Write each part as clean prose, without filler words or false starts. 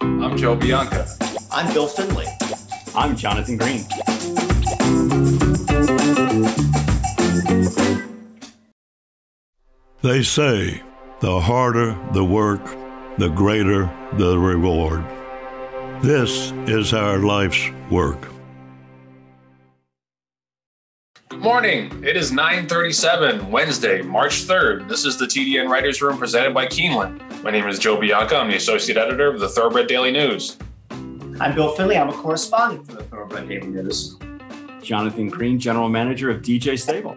I'm Joe Bianca. I'm Bill Finley. I'm Jonathan Green. They say the harder the work, the greater the reward. This is our life's work. Good morning. It is 9:37, Wednesday, March 3rd. This is the TDN Writers Room presented by Keeneland. My name is Joe Bianca. I'm the associate editor of the Thoroughbred Daily News. I'm Bill Finley. I'm a correspondent for the Thoroughbred Daily News. Jonathan Green, general manager of DJ Stable.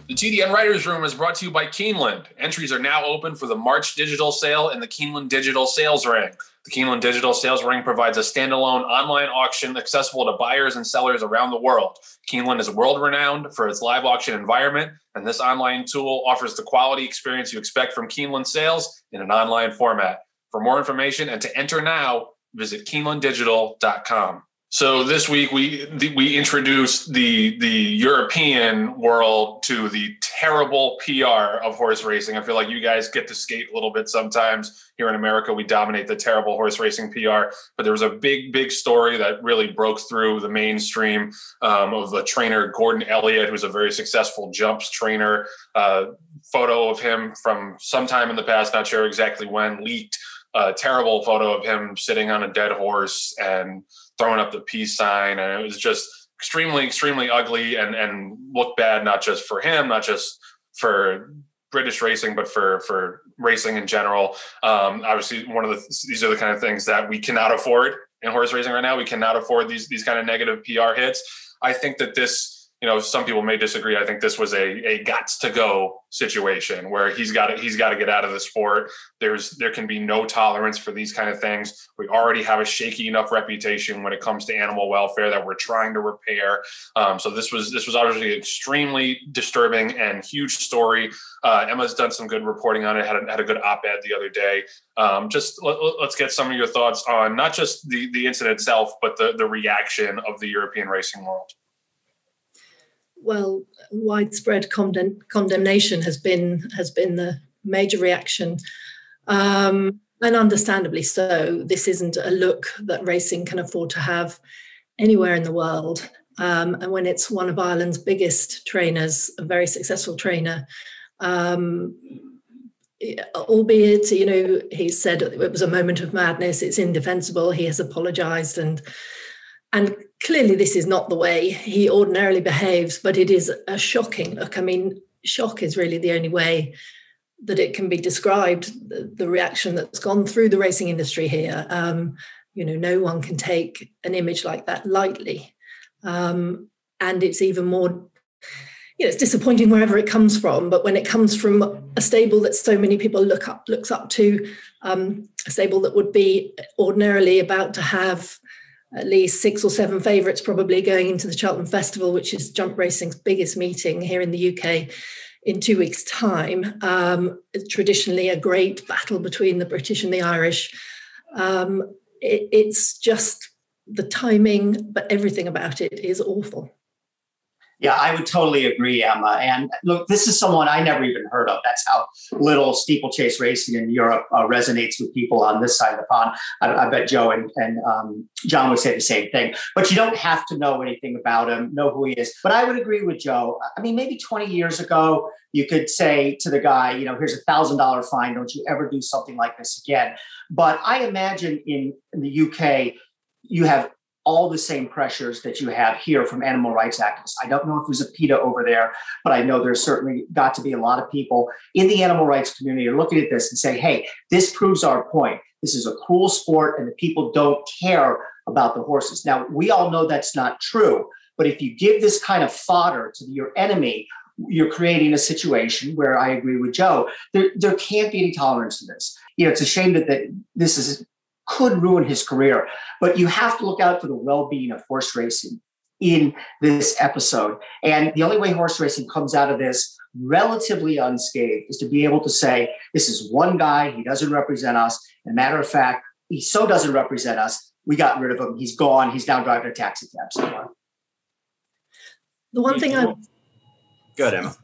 The TDN Writers Room is brought to you by Keeneland. Entries are now open for the March digital sale in the Keeneland Digital Sales Ring. The Keeneland Digital Sales Ring provides a standalone online auction accessible to buyers and sellers around the world. Keeneland is world-renowned for its live auction environment, and this online tool offers the quality experience you expect from Keeneland sales in an online format. For more information and to enter now, visit KeenelandDigital.com. So this week we introduced the European world to the terrible PR of horse racing. I feel like you guys get to skate a little bit sometimes. Here in America, we dominate the terrible horse racing PR. But there was a big story that really broke through the mainstream of a trainer, Gordon Elliott, who's a very successful jumps trainer. Photo of him from sometime in the past, not sure exactly when, leaked. A terrible photo of him sitting on a dead horse and throwing up the peace sign. And it was just extremely ugly and looked bad, not just for him, not just for British racing, but for racing in general. Obviously, these are the kind of things that we cannot afford in horse racing right now. We cannot afford these kind of negative PR hits. I think that this, some people may disagree. I think this was a gots to go situation where he's got to get out of the sport. There can be no tolerance for these kind of things. We already have a shaky enough reputation when it comes to animal welfare that we're trying to repair. So this was obviously extremely disturbing and huge story. Emma's done some good reporting on it. Had a good op-ed the other day. Let's get some of your thoughts on not just the incident itself, but the reaction of the European racing world. Well, widespread condemnation has been the major reaction, and understandably so. This isn't a look that racing can afford to have anywhere in the world. And when it's one of Ireland's biggest trainers, a very successful trainer, albeit, he said it was a moment of madness, it's indefensible, he has apologised, and clearly this is not the way he ordinarily behaves, but it is a shocking look. I mean, shock is really the only way that it can be described, the reaction that's gone through the racing industry here. No one can take an image like that lightly. And it's even more, it's disappointing wherever it comes from, but when it comes from a stable that so many people looks up to, a stable that would be ordinarily about to have at least 6 or 7 favourites probably going into the Charlatan Festival, which is jump racing's biggest meeting here in the UK in 2 weeks' time. It's traditionally a great battle between the British and the Irish. It's just the timing, but everything about it is awful. Yeah, I would totally agree, Emma. And look, this is someone I never even heard of. That's how little steeplechase racing in Europe resonates with people on this side of the pond. I bet Joe and John would say the same thing. But you don't have to know anything about him, know who he is. But I would agree with Joe. I mean, maybe 20 years ago, you could say to the guy, here's $1,000 fine. Don't you ever do something like this again. But I imagine in the UK, you have all the same pressures that you have here from animal rights activists. I don't know if there's a PETA over there, but I know there's certainly got to be a lot of people in the animal rights community are looking at this and say, hey, this proves our point. This is a cruel sport and the people don't care about the horses. Now, we all know that's not true, but if you give this kind of fodder to your enemy, you're creating a situation where I agree with Joe. There can't be any tolerance to this. It's a shame that this could ruin his career, but you have to look out for the well-being of horse racing in this episode. And the only way horse racing comes out of this relatively unscathed is to be able to say, this is one guy, he doesn't represent us. And matter of fact, he so doesn't represent us, we got rid of him. He's gone. He's now driving a taxi cab somewhere. The one thing I... Go ahead, Emma.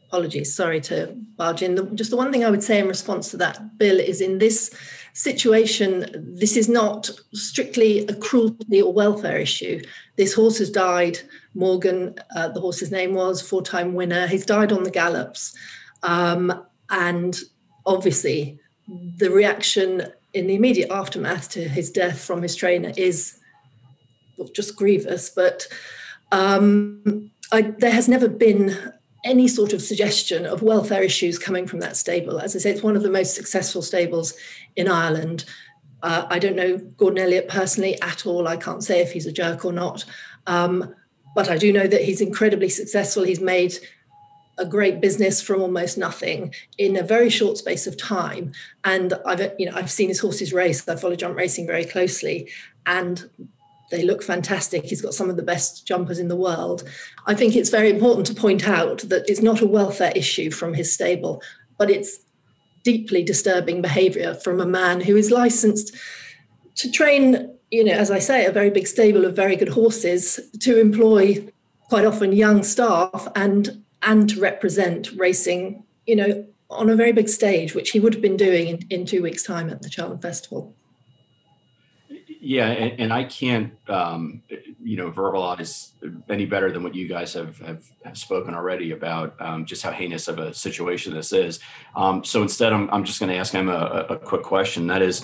Apologies, sorry to barge in. Just the one thing I would say in response to that, Bill, is in this situation, this is not strictly a cruelty or welfare issue. This horse has died. Morgan, the horse's name was, 4-time winner. He's died on the gallops. And obviously, the reaction in the immediate aftermath to his death from his trainer is just grievous. But there has never been any sort of suggestion of welfare issues coming from that stable. As I say, it's one of the most successful stables in Ireland. I don't know Gordon Elliott personally at all. I can't say if he's a jerk or not. But I do know that he's incredibly successful. He's made a great business from almost nothing in a very short space of time. And I've seen his horses race. I follow jump racing very closely, and they look fantastic. He's got some of the best jumpers in the world. I think it's very important to point out that it's not a welfare issue from his stable, but it's deeply disturbing behaviour from a man who is licensed to train, as I say, a very big stable of very good horses, to employ quite often young staff and to represent racing, on a very big stage, which he would have been doing in 2 weeks' time at the Charlatan Festival. Yeah, and I can't, verbalize any better than what you guys have spoken already about just how heinous of a situation this is. So instead, I'm just going to ask him a quick question. That is,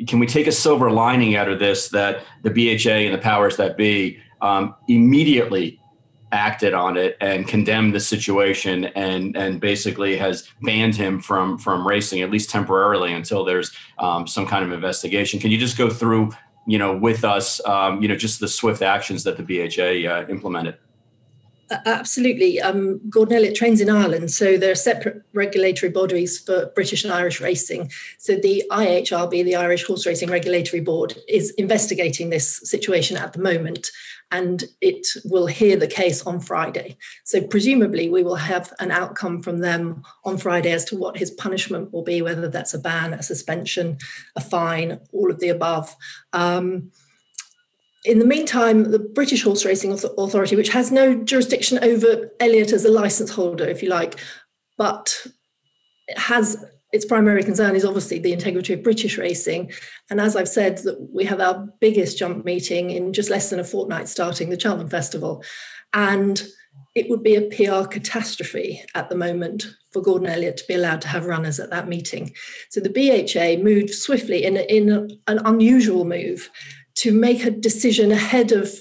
can we take a silver lining out of this, that the BHA and the powers that be immediately acted on it and condemned the situation and basically has banned him from racing, at least temporarily, until there's some kind of investigation? Can you just go through, with us, just the swift actions that the BHA implemented? Absolutely. Gordon Elliott trains in Ireland, so there are separate regulatory bodies for British and Irish racing. So the IHRB, the Irish Horse Racing Regulatory Board, is investigating this situation at the moment, and it will hear the case on Friday. So presumably we will have an outcome from them on Friday as to what his punishment will be, whether that's a ban, a suspension, a fine, all of the above. In the meantime, the British Horse Racing Authority, which has no jurisdiction over Elliott as a licence holder, if you like, but it has its primary concern is obviously the integrity of British racing. And as I've said, that we have our biggest jump meeting in just less than a fortnight starting, the Charlatan Festival. And it would be a PR catastrophe at the moment for Gordon Elliott to be allowed to have runners at that meeting. So the BHA moved swiftly in an unusual move to make a decision ahead of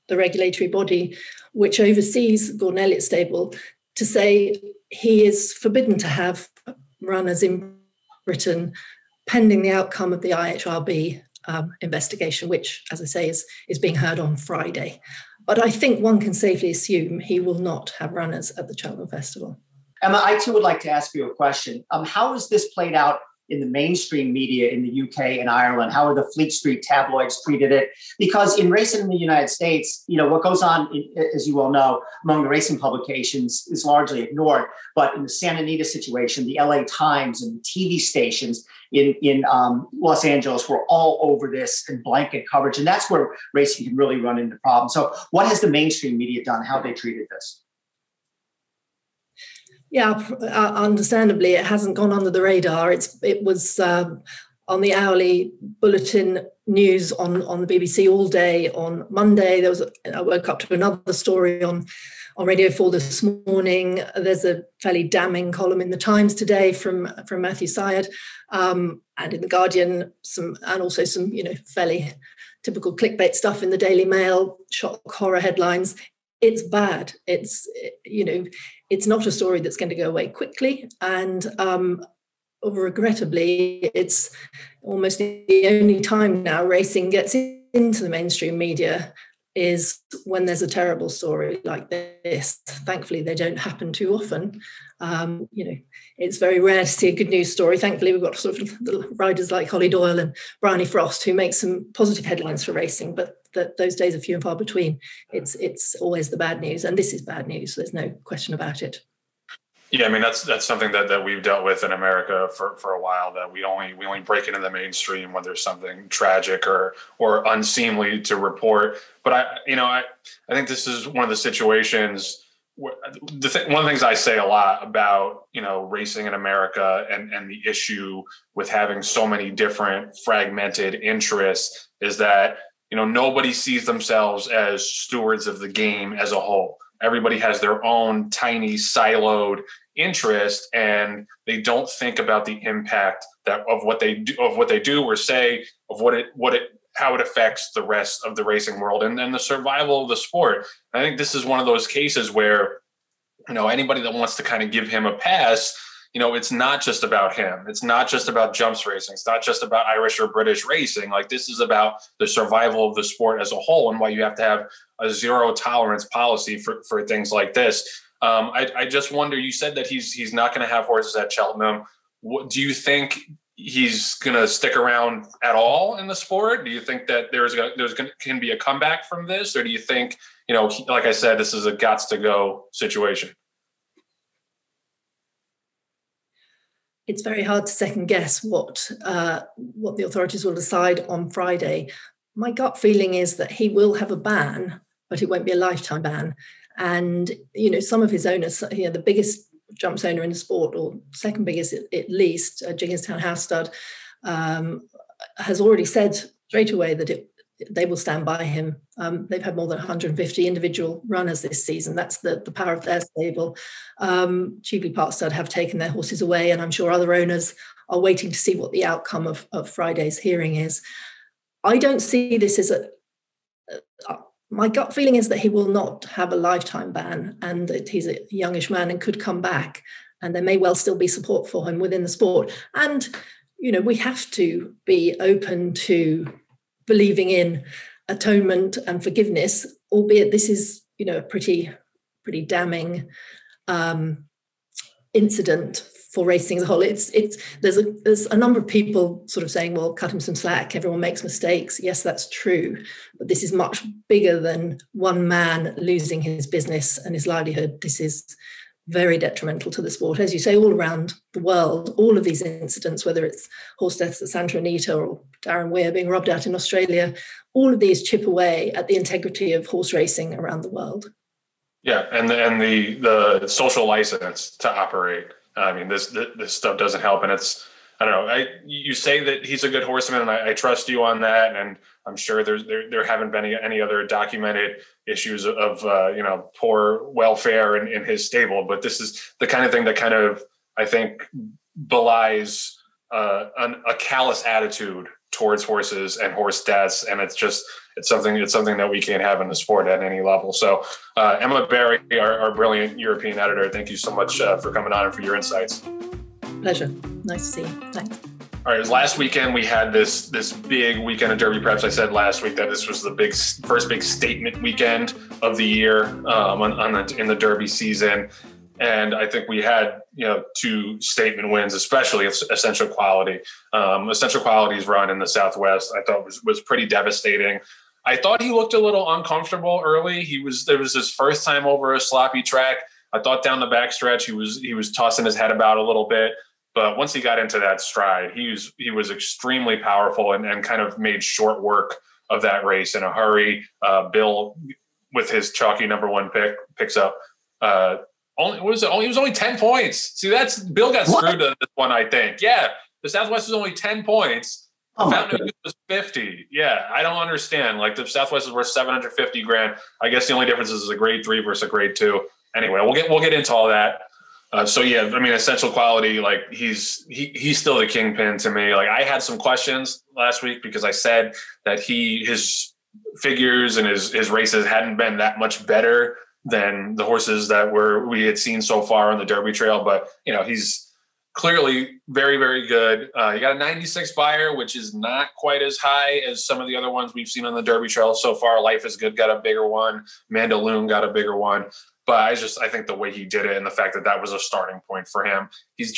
the regulatory body, which oversees Gordon Elliott's stable, to say he is forbidden to have runners in Britain pending the outcome of the IHRB investigation, which, as I say, is being heard on Friday. But I think one can safely assume he will not have runners at the Charlatan Festival. Emma, I too would like to ask you a question. How has this played out in the mainstream media in the UK and Ireland? How are the Fleet Street tabloids treated it? Because in racing in the United States, what goes on, as you all know, among the racing publications is largely ignored. But in the Santa Anita situation, the LA Times and the TV stations in Los Angeles were all over this in blanket coverage. And that's where racing can really run into problems. So what has the mainstream media done? How have they treated this? Yeah, understandably, it hasn't gone under the radar. It was on the hourly bulletin news on the BBC all day on Monday. I woke up to another story on Radio 4 this morning. There's a fairly damning column in the Times today from Matthew Syed, and in the Guardian, and also some fairly typical clickbait stuff in the Daily Mail, shock horror headlines. It's bad. It's not a story that's going to go away quickly. And regrettably, it's almost the only time now racing gets into the mainstream media is when there's a terrible story like this. Thankfully, they don't happen too often. It's very rare to see a good news story. Thankfully, we've got sort of the riders like Holly Doyle and Bryony Frost who make some positive headlines for racing, but those days are few and far between. It's always the bad news, and this is bad news. There's no question about it. Yeah, I mean that's something that we've dealt with in America for a while. That we only break into the mainstream when there's something tragic or unseemly to report. But I think this is one of the situations one of the things I say a lot about, racing in America and the issue with having so many different fragmented interests is that, nobody sees themselves as stewards of the game as a whole. Everybody has their own tiny siloed interest, and they don't think about the impact of what they do or say, of how it affects the rest of the racing world and the survival of the sport. I think this is one of those cases where, anybody that wants to kind of give him a pass, it's not just about him. It's not just about jumps racing. It's not just about Irish or British racing. Like, this is about the survival of the sport as a whole, and why you have to have a zero tolerance policy for things like this. I just wonder, you said that he's not going to have horses at Cheltenham. Do you think he's going to stick around at all in the sport? Do you think that can be a comeback from this? Or do you think, like I said, this is a gots to go situation? It's very hard to second guess what the authorities will decide on Friday. My gut feeling is that he will have a ban, but it won't be a lifetime ban. And, some of his owners, the biggest jumps owner in the sport, or second biggest at least, Jigginstown House Stud, has already said straight away that they will stand by him. They've had more than 150 individual runners this season. That's the power of their stable. Cheveley Park Stud have taken their horses away, and I'm sure other owners are waiting to see what the outcome of Friday's hearing is. I don't see this as my gut feeling is that he will not have a lifetime ban, and that he's a youngish man and could come back, and there may well still be support for him within the sport. And, we have to be open to believing in atonement and forgiveness, albeit this is, a pretty damning incident for racing as a whole. There's a number of people sort of saying, well, cut him some slack, everyone makes mistakes. Yes, that's true, but this is much bigger than one man losing his business and his livelihood. This is very detrimental to the sport. As you say, all around the world, all of these incidents, whether it's horse deaths at Santa Anita or Darren Weir being robbed out in Australia, all of these chip away at the integrity of horse racing around the world. Yeah, and the social license to operate. I mean, this stuff doesn't help, and it's, I don't know. You say that he's a good horseman, and I trust you on that, and I'm sure there haven't been any other documented issues of poor welfare in his stable. But this is the kind of thing that kind of, I think, belies a callous attitude towards horses and horse deaths, and it's something that we can't have in the sport at any level. So Emma Barry, our brilliant European editor, thank you so much for coming on and for your insights. Pleasure. Nice to see you. Thanks. All right, last weekend we had this big weekend of Derby preps. I said last week that this was the first big statement weekend of the year in the Derby season. And I think we had, two statement wins, especially Essential Quality. Essential Quality's run in the Southwest, I thought was pretty devastating. I thought he looked a little uncomfortable early. It was his first time over a sloppy track. I thought down the backstretch he was tossing his head about a little bit, but once he got into that stride, he was extremely powerful and kind of made short work of that race in a hurry. Bill, with his chalky number one picks up. He was only 10 points. See, Bill got screwed to this one, I think. Yeah, the Southwest was only 10 points. Fountain was 50. Yeah, I don't understand. Like, the Southwest is worth $750,000. I guess the only difference is a grade 3 versus a grade 2. Anyway, we'll get into all that. So yeah, I mean, Essential Quality, like he's still the kingpin to me. Like, I had some questions last week because I said that his figures and his races hadn't been that much better than the horses that we had seen so far on the Derby Trail. But, he's clearly very, very good. You got a 96 buyer, which is not quite as high as some of the other ones we've seen on the Derby Trail so far. Life is Good got a bigger one. Mandaloon got a bigger one. But I think the way he did it and the fact that was a starting point for him, he's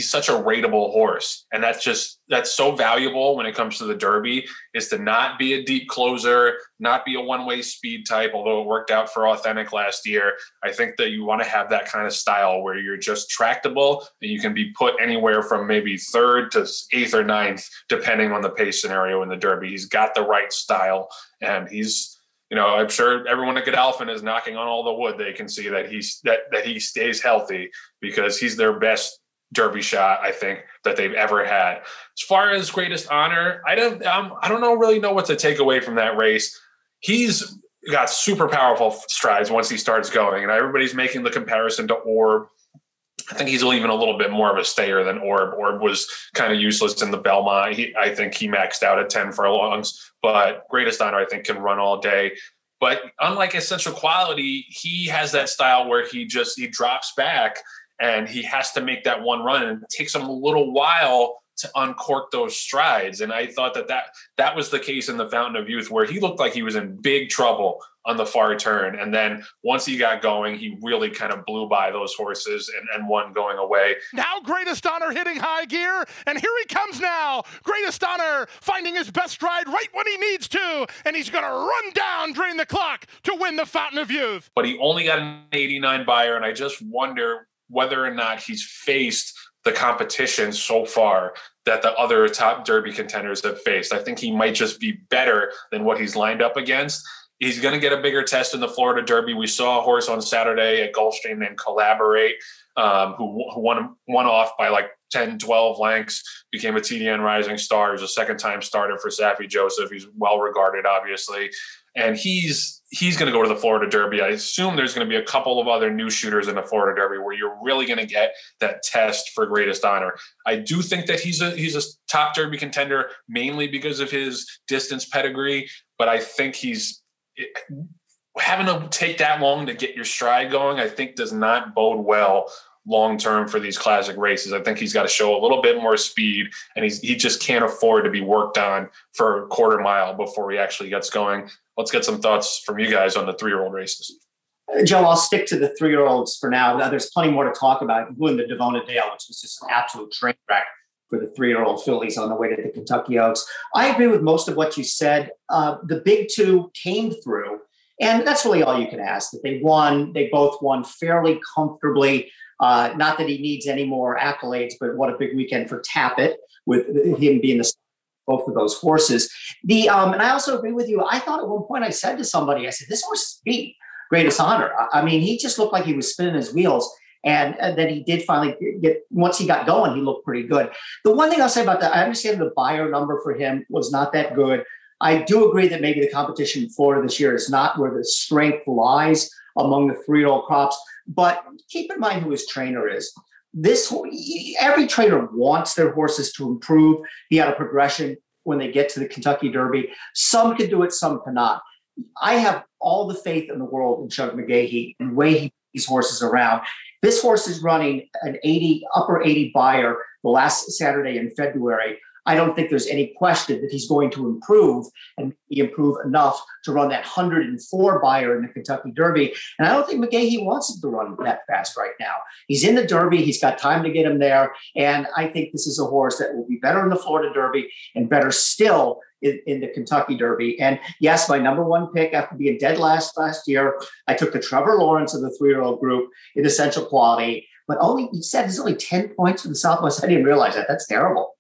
such a rateable horse. And that's so valuable when it comes to the Derby, is to not be a deep closer, not be a one-way speed type, although it worked out for Authentic last year. I think that you want to have that kind of style where you're just tractable and you can be put anywhere from maybe 3rd to 8th or 9th, depending on the pace scenario in the Derby. He's got the right style, and he's I'm sure everyone at Godolphin is knocking on all the wood they can see that he stays healthy, because he's their best Derby shot, I think, that they've ever had. As far as greatest honor, I don't really know what to take away from that race. He's got super powerful strides once he starts going, and everybody's making the comparison to Orb. I think he's even a little bit more of a stayer than Orb. Orb was kind of useless in the Belmont. I think he maxed out at 10 furlongs, but greatest honor, I think, can run all day. But unlike Essential Quality, he has that style where he drops back and he has to make that one run, and it takes him a little while to uncork those strides. And I thought that was the case in the Fountain of Youth, where he looked like he was in big trouble on the far turn. And then once he got going, he really kind of blew by those horses and won going away. Now Greatest Honor hitting high gear, and here he comes now. Greatest Honor finding his best stride right when he needs to, and he's going to run down, drain the clock to win the Fountain of Youth. But he only got an 89 buyer, and I just wonder whether or not he's faced the competition so far that the other top Derby contenders have faced. I think he might just be better than what he's lined up against. He's going to get a bigger test in the Florida Derby. We saw a horse on Saturday at Gulfstream named Collaborate, who won off by like 10, 12 lengths, became a TDN Rising Star. He was a second-time starter for Saffie Joseph. He's well-regarded, obviously. And he's going to go to the Florida Derby. I assume there's going to be a couple of other new shooters in the Florida Derby where you're really going to get that test for greatest honor. I do think that he's a top Derby contender, mainly because of his distance pedigree, but I think having to take that long to get your stride going, I think does not bode well long-term for these classic races. I think he's got to show a little bit more speed, and he just can't afford to be worked on for a quarter mile before he actually gets going. Let's get some thoughts from you guys on the 3-year-old races. Joe, I'll stick to the 3-year-olds for now. There's plenty more to talk about, including the Devona Dale, which was just an absolute train wreck for the 3-year-old fillies on the way to the Kentucky Oaks. I agree with most of what you said. The big two came through, and that's really all you can ask, that they won. They both won fairly comfortably. Not that he needs any more accolades, but what a big weekend for Tappet, with him being both of those horses. And I also agree with you. I thought at one point I said to somebody, I said, this horse beat greatest honor. I mean, he just looked like he was spinning his wheels. And then he did finally once he got going, he looked pretty good. The one thing I'll say about that, I understand the buyer number for him was not that good. I do agree that maybe the competition in Florida this year is not where the strength lies among the 3-year-old crops. But keep in mind who his trainer is. Every trainer wants their horses to improve, be out of progression when they get to the Kentucky Derby. Some can do it, some cannot. I have all the faith in the world in Chuck McGahee and the way he moves these horses around. This horse is running an upper 80 buyer the last Saturday in February. I don't think there's any question that he's going to improve and improve enough to run that 104 buyer in the Kentucky Derby. And I don't think McGahee wants him to run that fast right now. He's in the Derby. He's got time to get him there. And I think this is a horse that will be better in the Florida Derby and better still in the Kentucky Derby. And yes, my number one pick after being dead last year, I took the Trevor Lawrence of the 3-year-old group in Essential Quality. But he said there's only 10 points for the Southwest. I didn't realize that. That's terrible.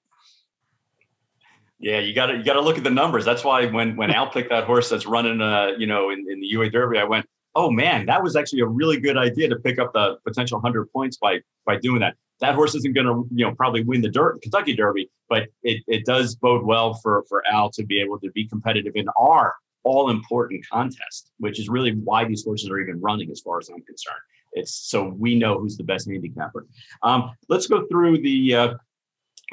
Yeah, you got to look at the numbers. That's why when Al picked that horse that's running, in the UA Derby, I went, oh man, that was actually a really good idea to pick up the potential 100 points by doing that. That horse isn't going to, probably win the Kentucky Derby, but it does bode well for Al to be able to be competitive in our all important contest, which is really why these horses are even running, as far as I'm concerned. It's so we know who's the best handicapper. Let's go through the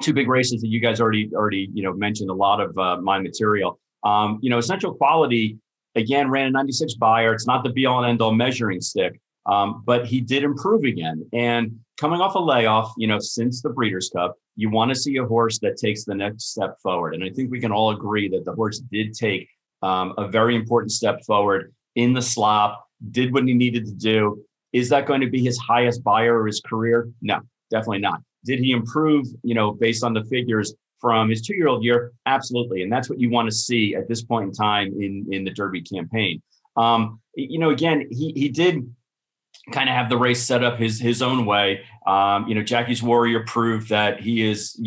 two big races that you guys already mentioned a lot of my material. Essential Quality, again, ran a 96 buyer. It's not the be all and end all measuring stick, but he did improve again. And coming off a layoff, since the Breeders' Cup, you want to see a horse that takes the next step forward. And I think we can all agree that the horse did take a very important step forward in the slop, did what he needed to do. Is that going to be his highest buyer of his career? No, definitely not. Did he improve, based on the figures from his 2-year-old year? Absolutely. And that's what you want to see at this point in time in the Derby campaign. Again, he did kind of have the race set up his own way. Jackie's Warrior proved that he is,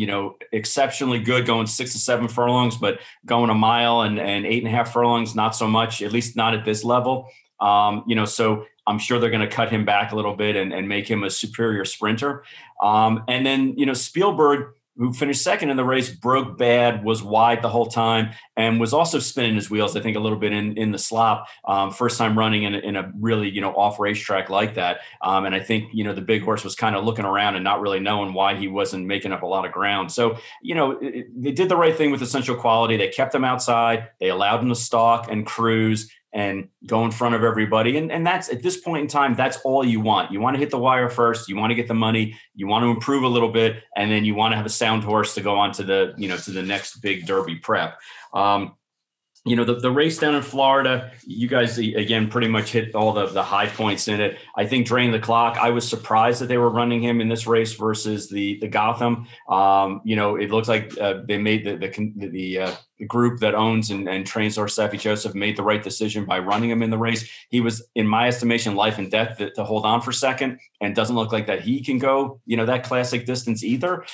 exceptionally good going 6 to 7 furlongs, but going a mile and 8.5 furlongs, not so much, at least not at this level. So I'm sure they're going to cut him back a little bit and make him a superior sprinter. And then, Spielberg, who finished second in the race, broke bad, was wide the whole time, and was also spinning his wheels, I think, a little bit in the slop. First time running in a really, off racetrack like that. And I think, the big horse was kind of looking around and not really knowing why he wasn't making up a lot of ground. So, they did the right thing with Essential Quality. They kept him outside. They allowed him to stalk and cruise and go in front of everybody. And that's, at this point in time, that's all you want. You want to hit the wire first. You want to get the money. You want to improve a little bit. And then you want to have a sound horse to go on to the, to the next big Derby prep. The race down in Florida, you guys, again, pretty much hit all the high points in it. I think Drain the Clock, I was surprised that they were running him in this race versus the Gotham. It looks like they made the group that owns and trains Safi Joseph made the right decision by running him in the race. He was, in my estimation, life and death to hold on for second, and doesn't look like that he can go, that classic distance either,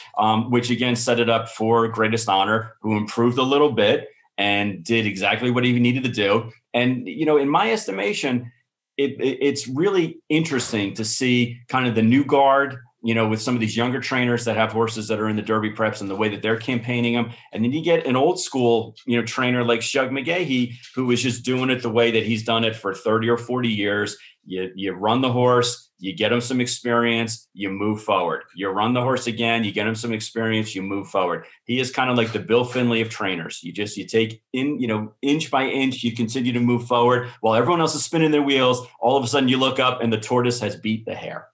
which again set it up for Greatest Honor, who improved a little bit and did exactly what he needed to do. And, in my estimation, it's really interesting to see kind of the new guard, with some of these younger trainers that have horses that are in the Derby preps and the way that they're campaigning them. And then you get an old school, trainer like Shug McGahee, who is just doing it the way that he's done it for 30 or 40 years. You run the horse, you get him some experience, you move forward. You run the horse again, you get him some experience, you move forward. He is kind of like the Bill Finley of trainers. You take inch by inch, you continue to move forward while everyone else is spinning their wheels. All of a sudden you look up and the tortoise has beat the hare.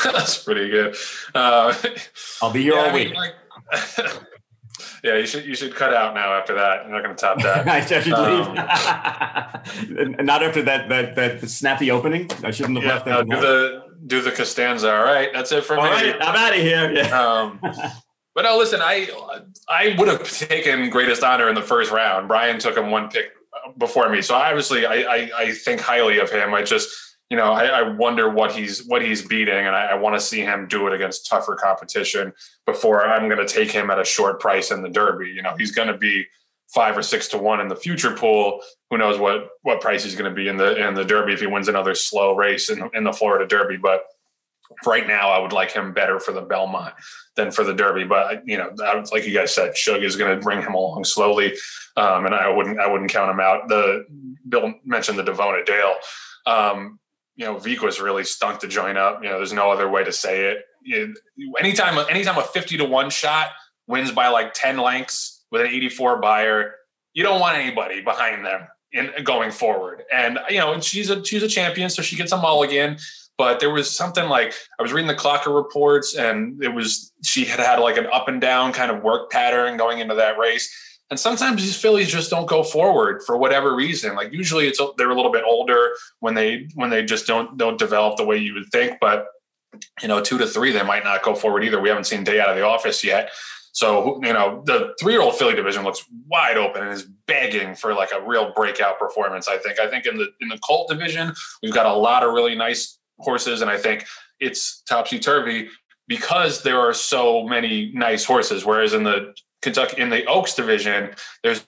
That's pretty good. I'll be here all week. Yeah, you should cut out now after that. You're not going to top that. I should leave. Not after that snappy opening. I shouldn't have left that. Do the Costanza. All right, that's it for me. All right, I'm out of here. Yeah. But no, listen, I would have taken Greatest Honor in the first round. Brian took him one pick before me, so obviously I think highly of him. I just, I wonder what he's beating, and I want to see him do it against tougher competition before I'm going to take him at a short price in the Derby. He's going to be 5 or 6 to 1 in the future pool. Who knows what price he's going to be in the Derby if he wins another slow race in the Florida Derby. But right now, I would like him better for the Belmont than for the Derby. But like you guys said, Shug is going to bring him along slowly, and I wouldn't count him out. Bill mentioned the Devona Dale. Veek was really stunk to join up. There's no other way to say it. Anytime a 50 to 1 shot wins by like 10 lengths with an 84 buyer, you don't want anybody behind them in going forward. And she's a champion, so she gets a mulligan. But there was something like, I was reading the Clocker reports, and she had like an up and down kind of work pattern going into that race. And sometimes these fillies just don't go forward for whatever reason. Like usually they're a little bit older when they just don't develop the way you would think. But 2 to 3, they might not go forward either. We haven't seen Day out of the office yet. So the 3-year-old filly division looks wide open and is begging for like a real breakout performance. I think in the colt division, we've got a lot of really nice horses, and I think it's topsy-turvy because there are so many nice horses. Whereas in the Oaks division, there's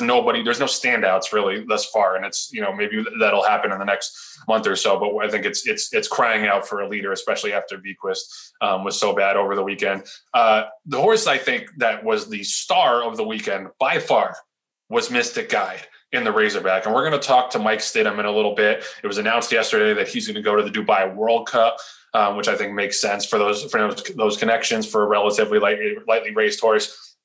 no standouts really thus far, and it's maybe that'll happen in the next month or so. But I think it's crying out for a leader, especially after Bequist was so bad over the weekend. The horse I think that was the star of the weekend by far was Mystic Guide in the Razorback, and we're going to talk to Mike Stidham in a little bit. It was announced yesterday that he's going to go to the Dubai World Cup. Which I think makes sense for those connections for a relatively lightly raced horse.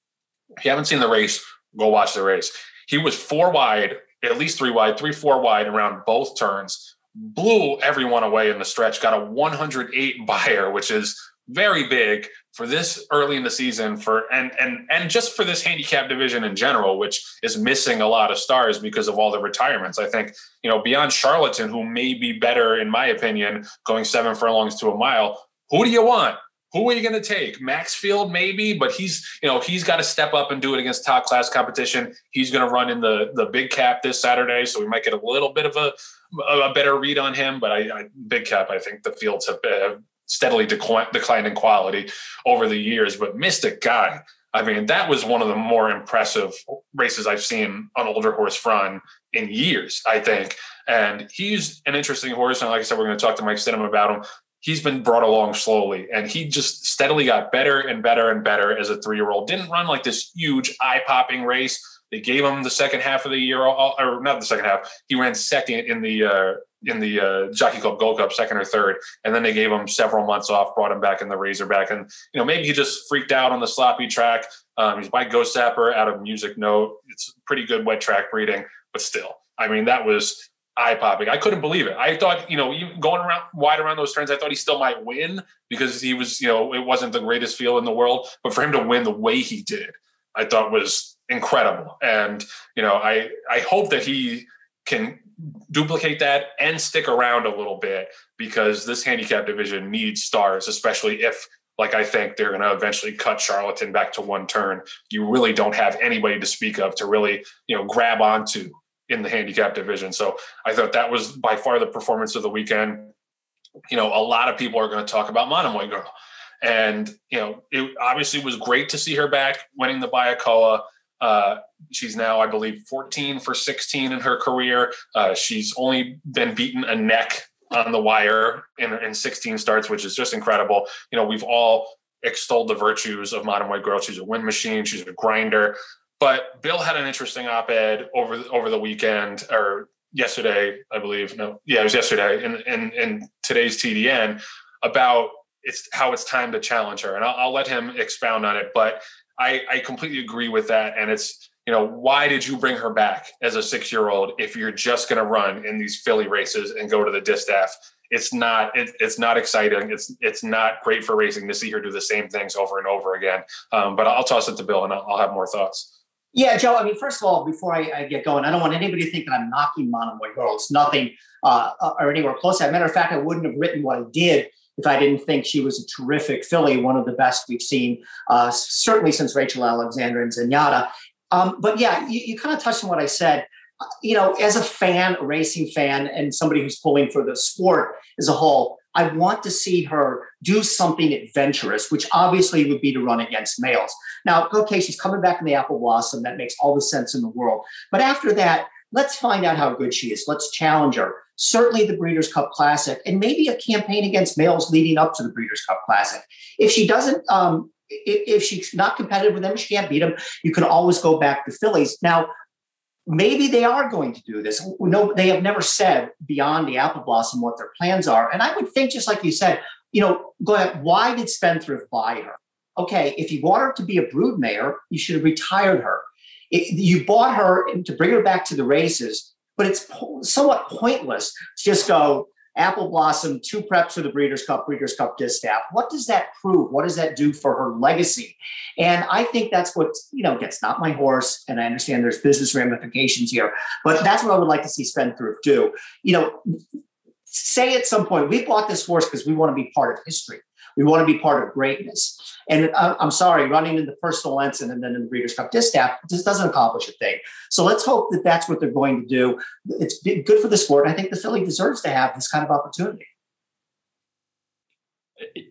If you haven't seen the race, go watch the race. He was 4 wide, at least 3 wide, 3-4 wide around both turns, blew everyone away in the stretch, got a 108 buyer, which is very big for this early in the season and just for this handicap division in general, which is missing a lot of stars because of all the retirements. I think, beyond Charlatan, who may be better, in my opinion, going 7 furlongs to a mile, who do you want? Who are you going to take? Maxfield, maybe, but he's got to step up and do it against top class competition. He's going to run in the big cap this Saturday, so we might get a little bit of a a better read on him, but Big Cap, I think the fields have steadily declined in quality over the years, but Mystic Guy, I mean, that was one of the more impressive races I've seen on older horse run in years, I think. And he's an interesting horse. And like I said, we're going to talk to Mike Stidham about him. He's been brought along slowly, and he just steadily got better and better and better as a 3-year-old. Didn't run like this huge eye-popping race. They gave him the second half of the year, or not the second half. He ran second in the Jockey Club Gold Cup, second or third, and then they gave him several months off, brought him back in the Razorback, and maybe he just freaked out on the sloppy track. He's by Ghost Sapper out of Music Note. It's pretty good wet track breeding, but still, I mean, that was eye-popping. I couldn't believe it. I thought, even going wide around those turns, I thought he still might win because he was, it wasn't the greatest field in the world, but for him to win the way he did, I thought was incredible. And, I hope that he can duplicate that and stick around a little bit, because this handicap division needs stars, especially if, like, I think they're going to eventually cut Charlatan back to one turn. You really don't have anybody to speak of to really, grab onto in the handicap division. So I thought that was by far the performance of the weekend. A lot of people are going to talk about Monomoy Girl. And, it obviously was great to see her back winning the Bianca. She's now, I believe, 14 for 16 in her career. She's only been beaten a neck on the wire in 16 starts, which is just incredible. We've all extolled the virtues of Monomoy Girl. She's a win machine. She's a grinder. But Bill had an interesting op-ed over the weekend, or yesterday, I believe. No, yeah, it was yesterday in today's TDN about how it's time to challenge her. And I'll let him expound on it. But I completely agree with that. And it's, why did you bring her back as a 6-year-old if you're just going to run in these filly races and go to the distaff? It's not exciting. It's not great for racing to see her do the same things over and over again. But I'll toss it to Bill and I'll have more thoughts. Yeah, Joe, I mean, first of all, before I get going, I don't want anybody to think that I'm knocking Monomoy Girl. It's nothing or anywhere close. As a matter of fact, I wouldn't have written what I did if I didn't think she was a terrific filly, one of the best we've seen, certainly since Rachel Alexandra and Zenyatta. But yeah, you kind of touched on what I said. As a fan, a racing fan, and somebody who's pulling for the sport as a whole, I want to see her do something adventurous, which obviously would be to run against males. Now, okay, she's coming back in the Apple Blossom. That makes all the sense in the world. But after that, let's find out how good she is. Let's challenge her. Certainly the Breeders' Cup Classic, and maybe a campaign against males leading up to the Breeders' Cup Classic. If she doesn't, if she's not competitive with them, she can't beat them, you can always go back to fillies. Now, maybe they are going to do this. No, they have never said beyond the Apple Blossom what their plans are. And I would think, just like you said, go ahead. Why did Spendthrift buy her? Okay, if you want her to be a brood mare, you should have retired her. You bought her to bring her back to the races, but it's somewhat pointless to just go Apple Blossom, 2 preps for the Breeders' Cup distaff. What does that prove? What does that do for her legacy? And I think that's what, gets not my horse. And I understand there's business ramifications here, but that's what I would like to see Spendthrift do. Say at some point, we bought this horse because we want to be part of history. We want to be part of greatness. And I'm sorry, running in the personal ensign and then in the Breeders' Cup distaff just doesn't accomplish a thing. So let's hope that that's what they're going to do. It's good for the sport. I think the filly deserves to have this kind of opportunity.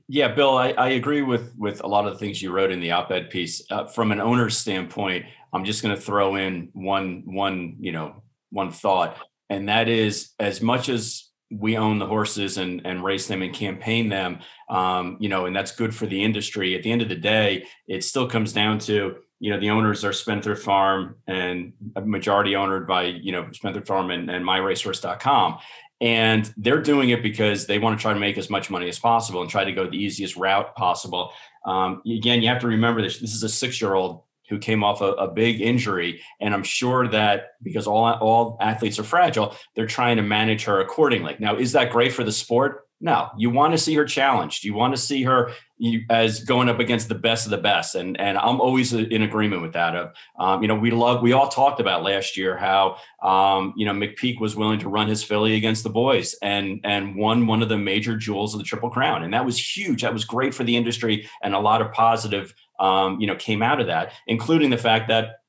Yeah, Bill, I agree with a lot of the things you wrote in the op-ed piece. From an owner's standpoint, I'm just going to throw in one thought, and that is, as much as we own the horses and race them and campaign them, and that's good for the industry. At the end of the day, it still comes down to, the owners are Spendthrift Farm and a majority owned by, Spendthrift Farm and myracehorse.com. And they're doing it because they want to try to make as much money as possible and try to go the easiest route possible. Again, you have to remember this is a 6-year-old who came off a big injury. And I'm sure that because all athletes are fragile, they're trying to manage her accordingly. Now, is that great for the sport? No, you want to see her challenged. You want to see her as going up against the best of the best. And I'm always in agreement with that. We all talked about last year how, McPeak was willing to run his filly against the boys and won one of the major jewels of the Triple Crown. And that was huge. That was great for the industry, and a lot of positive came out of that, including the fact that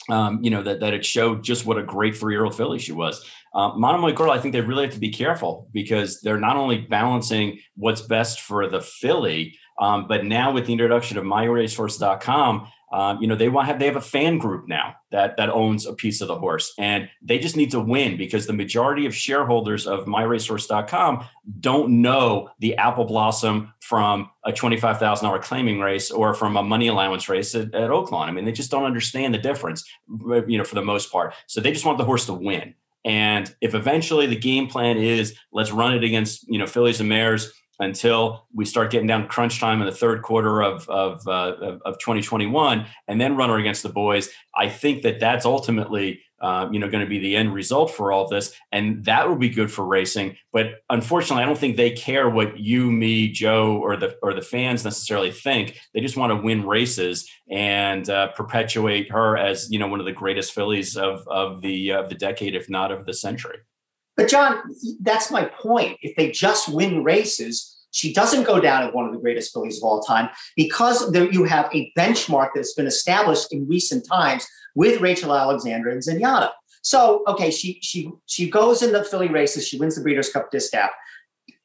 that it showed just what a great 3-year-old filly she was. Monomoy Girl, I think they really have to be careful because they're not only balancing what's best for the filly, but now with the introduction of myracehorse.com, they have a fan group now that owns a piece of the horse, and they just need to win because the majority of shareholders of myracehorse.com don't know the apple blossom from a $25,000 claiming race or from a money allowance race at Oaklawn. I mean, they just don't understand the difference, for the most part. So they just want the horse to win. And if eventually the game plan is let's run it against, fillies and mares until we start getting down crunch time in the third quarter of 2021, and then run her against the boys, I think that's ultimately, going to be the end result for all of this. And that will be good for racing. But unfortunately, I don't think they care what you, me, Joe, or the fans necessarily think. They just want to win races and perpetuate her as, one of the greatest fillies of the decade, if not of the century. But John, that's my point. If they just win races, she doesn't go down as one of the greatest fillies of all time because you have a benchmark that's been established in recent times with Rachel Alexandra and Zenyatta. So, okay, she goes in the filly races. She wins the Breeders' Cup Distaff.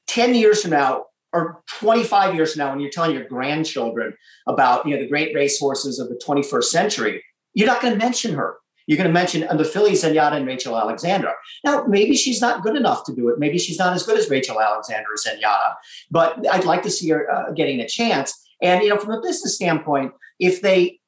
10 years from now, or 25 years from now, when you're telling your grandchildren about the great racehorses of the 21st century, you're not going to mention her. You're going to mention the fillies, Zenyatta and Rachel Alexandra. Now, maybe she's not good enough to do it. Maybe she's not as good as Rachel Alexandra or Zenyatta. But I'd like to see her getting a chance. And, from a business standpoint, if they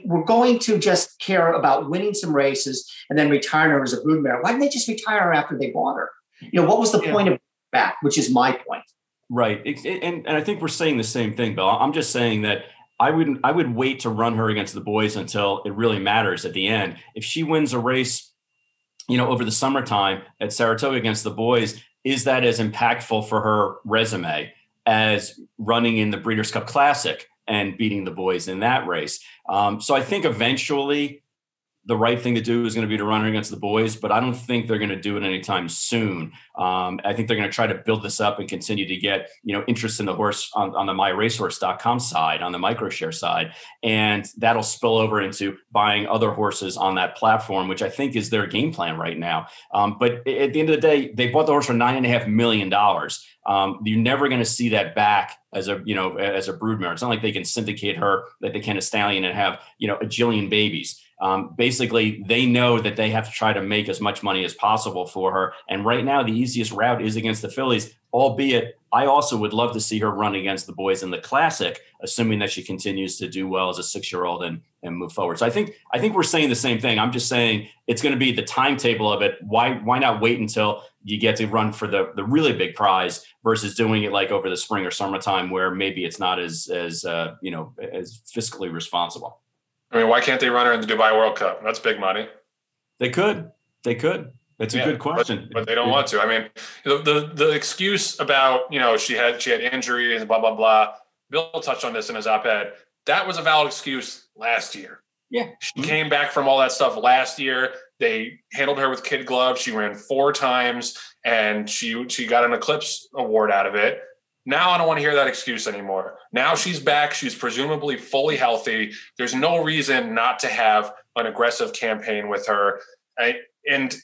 were going to just care about winning some races and then retiring her as a broodmare, why didn't they just retire her after they bought her? What was the point of that, which is my point. Right. And I think we're saying the same thing, Bill. I'm just saying that I would wait to run her against the boys until it really matters at the end. If she wins a race, over the summertime at Saratoga against the boys, is that as impactful for her resume as running in the Breeders' Cup Classic and beating the boys in that race? So I think eventually the right thing to do is going to be to run her against the boys, but I don't think they're going to do it anytime soon. I think they're going to try to build this up and continue to get, interest in the horse on the myracehorse.com side, on the microshare side. And that'll spill over into buying other horses on that platform, which I think is their game plan right now. But at the end of the day, they bought the horse for $9.5 million. You're never going to see that back as a broodmare. It's not like they can syndicate her like they can a stallion and have, a jillion babies. Basically, they know that they have to try to make as much money as possible for her. And right now, the easiest route is against the fillies, albeit I also would love to see her run against the boys in the Classic, assuming that she continues to do well as a 6-year-old and move forward. So I think we're saying the same thing. I'm just saying it's going to be the timetable of it. Why not wait until you get to run for the really big prize versus doing it like over the spring or summertime where maybe it's not as fiscally responsible. I mean, why can't they run her in the Dubai World Cup? That's big money. They could. That's a good question. But they don't want to. I mean, the excuse about, she had injuries and blah, blah, blah. Bill touched on this in his op-ed. That was a valid excuse last year. Yeah. She came back from all that stuff last year. They handled her with kid gloves. She ran 4 times and she got an Eclipse award out of it. Now I don't want to hear that excuse anymore. Now she's back. She's presumably fully healthy. There's no reason not to have an aggressive campaign with her. And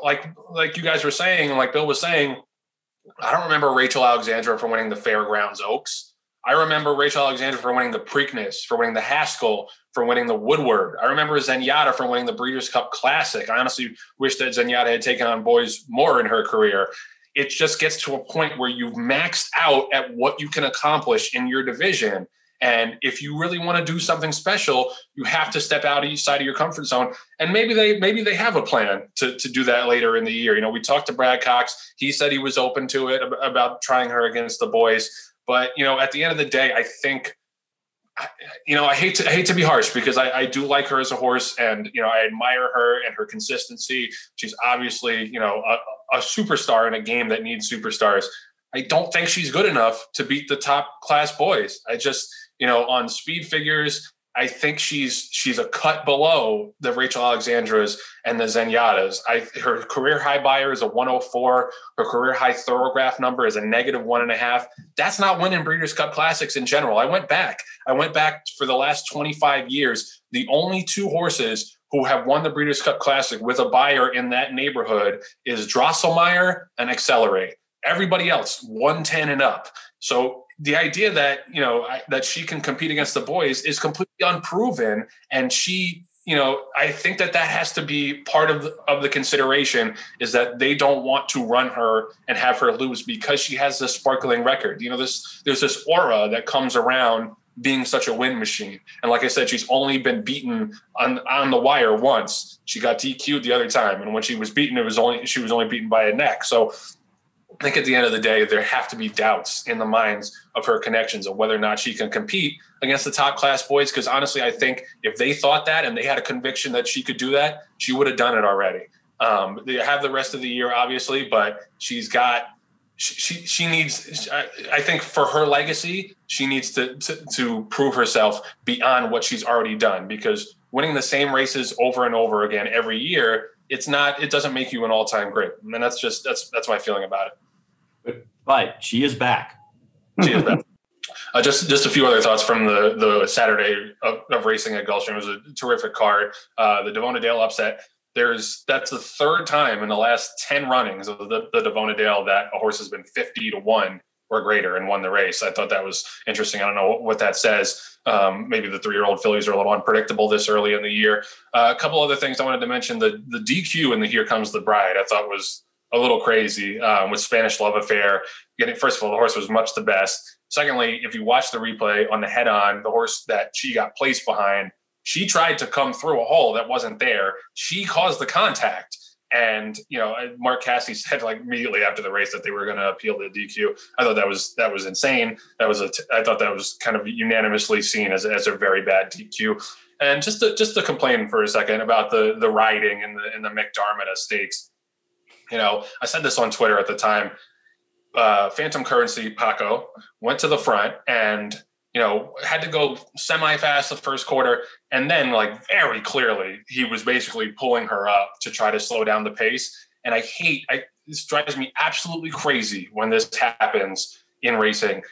like you guys were saying, like Bill was saying, I don't remember Rachel Alexandra for winning the Fairgrounds Oaks. I remember Rachel Alexandra for winning the Preakness, for winning the Haskell, for winning the Woodward. I remember Zenyatta for winning the Breeders' Cup Classic. I honestly wish that Zenyatta had taken on boys more in her career. It just gets to a point where you've maxed out at what you can accomplish in your division. And if you really want to do something special, you have to step out each side of your comfort zone. And maybe they have a plan to do that later in the year. We talked to Brad Cox. He said he was open to it about trying her against the boys. But, at the end of the day, I think, I hate to be harsh because I do like her as a horse and, I admire her and her consistency. She's obviously, a superstar in a game that needs superstars. I don't think she's good enough to beat the top class boys. I just, on speed figures, I think she's a cut below the Rachel Alexandras and the Zenyatas. Her career high buyer is a 104. Her career high Thoroughgraph number is a -1.5. That's not winning Breeders' Cup Classics in general. I went back for the last 25 years. The only 2 horses who have won the Breeders' Cup Classic with a buyer in that neighborhood is Drosselmeyer and Accelerate. Everybody else, 110 and up. So the idea that, that she can compete against the boys is completely unproven. And she, I think that has to be part of the consideration, is that they don't want to run her and have her lose because she has this sparkling record. There's this aura that comes around being such a win machine. And like I said, she's only been beaten on the wire once. She got DQ'd the other time. And when she was beaten, she was only beaten by a neck. So I think at the end of the day, there have to be doubts in the minds of her connections of whether or not she can compete against the top class boys. Because honestly, I think if they thought that and they had a conviction that she could do that, she would have done it already. They have the rest of the year, obviously, but she needs, I think for her legacy, she needs to prove herself beyond what she's already done, because winning the same races over and over again every year, it doesn't make you an all-time great. And that's my feeling about it. But she is back. She is back. Just a few other thoughts from the Saturday of racing at Gulfstream. It was a terrific card. The Devona Dale upset. That's the third time in the last 10 runnings of the Devona Dale that a horse has been 50-1 or greater and won the race. I thought that was interesting. I don't know what that says. Maybe the 3-year-old fillies are a little unpredictable this early in the year. A couple other things I wanted to mention. The DQ in the Here Comes the Bride, I thought was a little crazy with Spanish Love Affair. First of all, the horse was much the best. Secondly, if you watch the replay on the head-on, the horse that she got placed behind, she tried to come through a hole that wasn't there. She caused the contact. And, Mark Cassidy said immediately after the race that they were going to appeal the DQ. I thought that was insane. I thought that was kind of unanimously seen as a very bad DQ. And just to complain for a second about the riding in the McDermott Stakes. I said this on Twitter at the time. Phantom Currency Paco went to the front and had to go semi-fast the first quarter. And then very clearly, he was basically pulling her up to try to slow down the pace. And this drives me absolutely crazy when this happens in racing.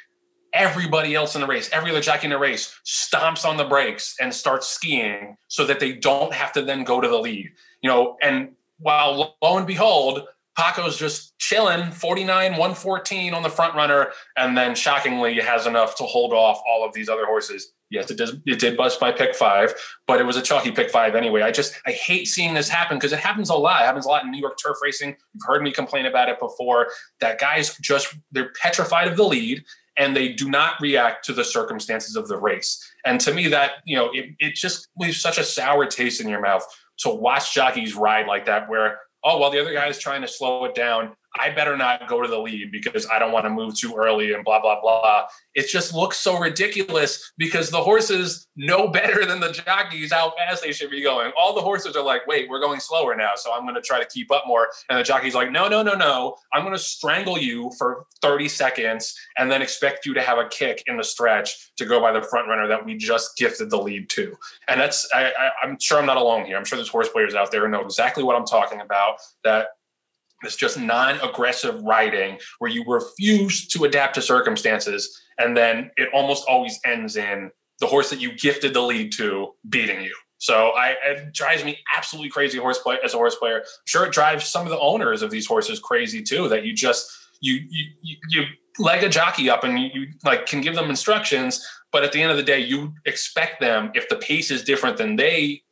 Everybody else in the race, every other jockey in the race stomps on the brakes and starts skiing so that they don't have to then go to the lead. And while lo and behold, Paco's just chilling, 49, 114 on the front runner, and then shockingly has enough to hold off all of these other horses. Yes, it did bust by pick 5, but it was a chalky pick 5 anyway. I hate seeing this happen because it happens a lot. It happens a lot in New York turf racing. You've heard me complain about it before, that guys they're petrified of the lead and they do not react to the circumstances of the race. And to me that, it just leaves such a sour taste in your mouth to watch jockeys ride like that, where, the other guy is trying to slow it down, I better not go to the lead because I don't want to move too early and blah, blah, blah. It just looks so ridiculous because the horses know better than the jockeys how fast they should be going. All the horses are like, wait, we're going slower now, so I'm going to try to keep up more. And the jockey's like, no. I'm going to strangle you for 30 seconds and then expect you to have a kick in the stretch to go by the front runner that we just gifted the lead to. And I'm sure I'm not alone here. I'm sure there's horse players out there who know exactly what I'm talking about, that it's just non-aggressive riding where you refuse to adapt to circumstances, and then it almost always ends in the horse that you gifted the lead to beating you. So it drives me absolutely crazy as a horse player. I'm sure it drives some of the owners of these horses crazy too, that you leg a jockey up and you can give them instructions, but at the end of the day, you expect them, if the pace is different than they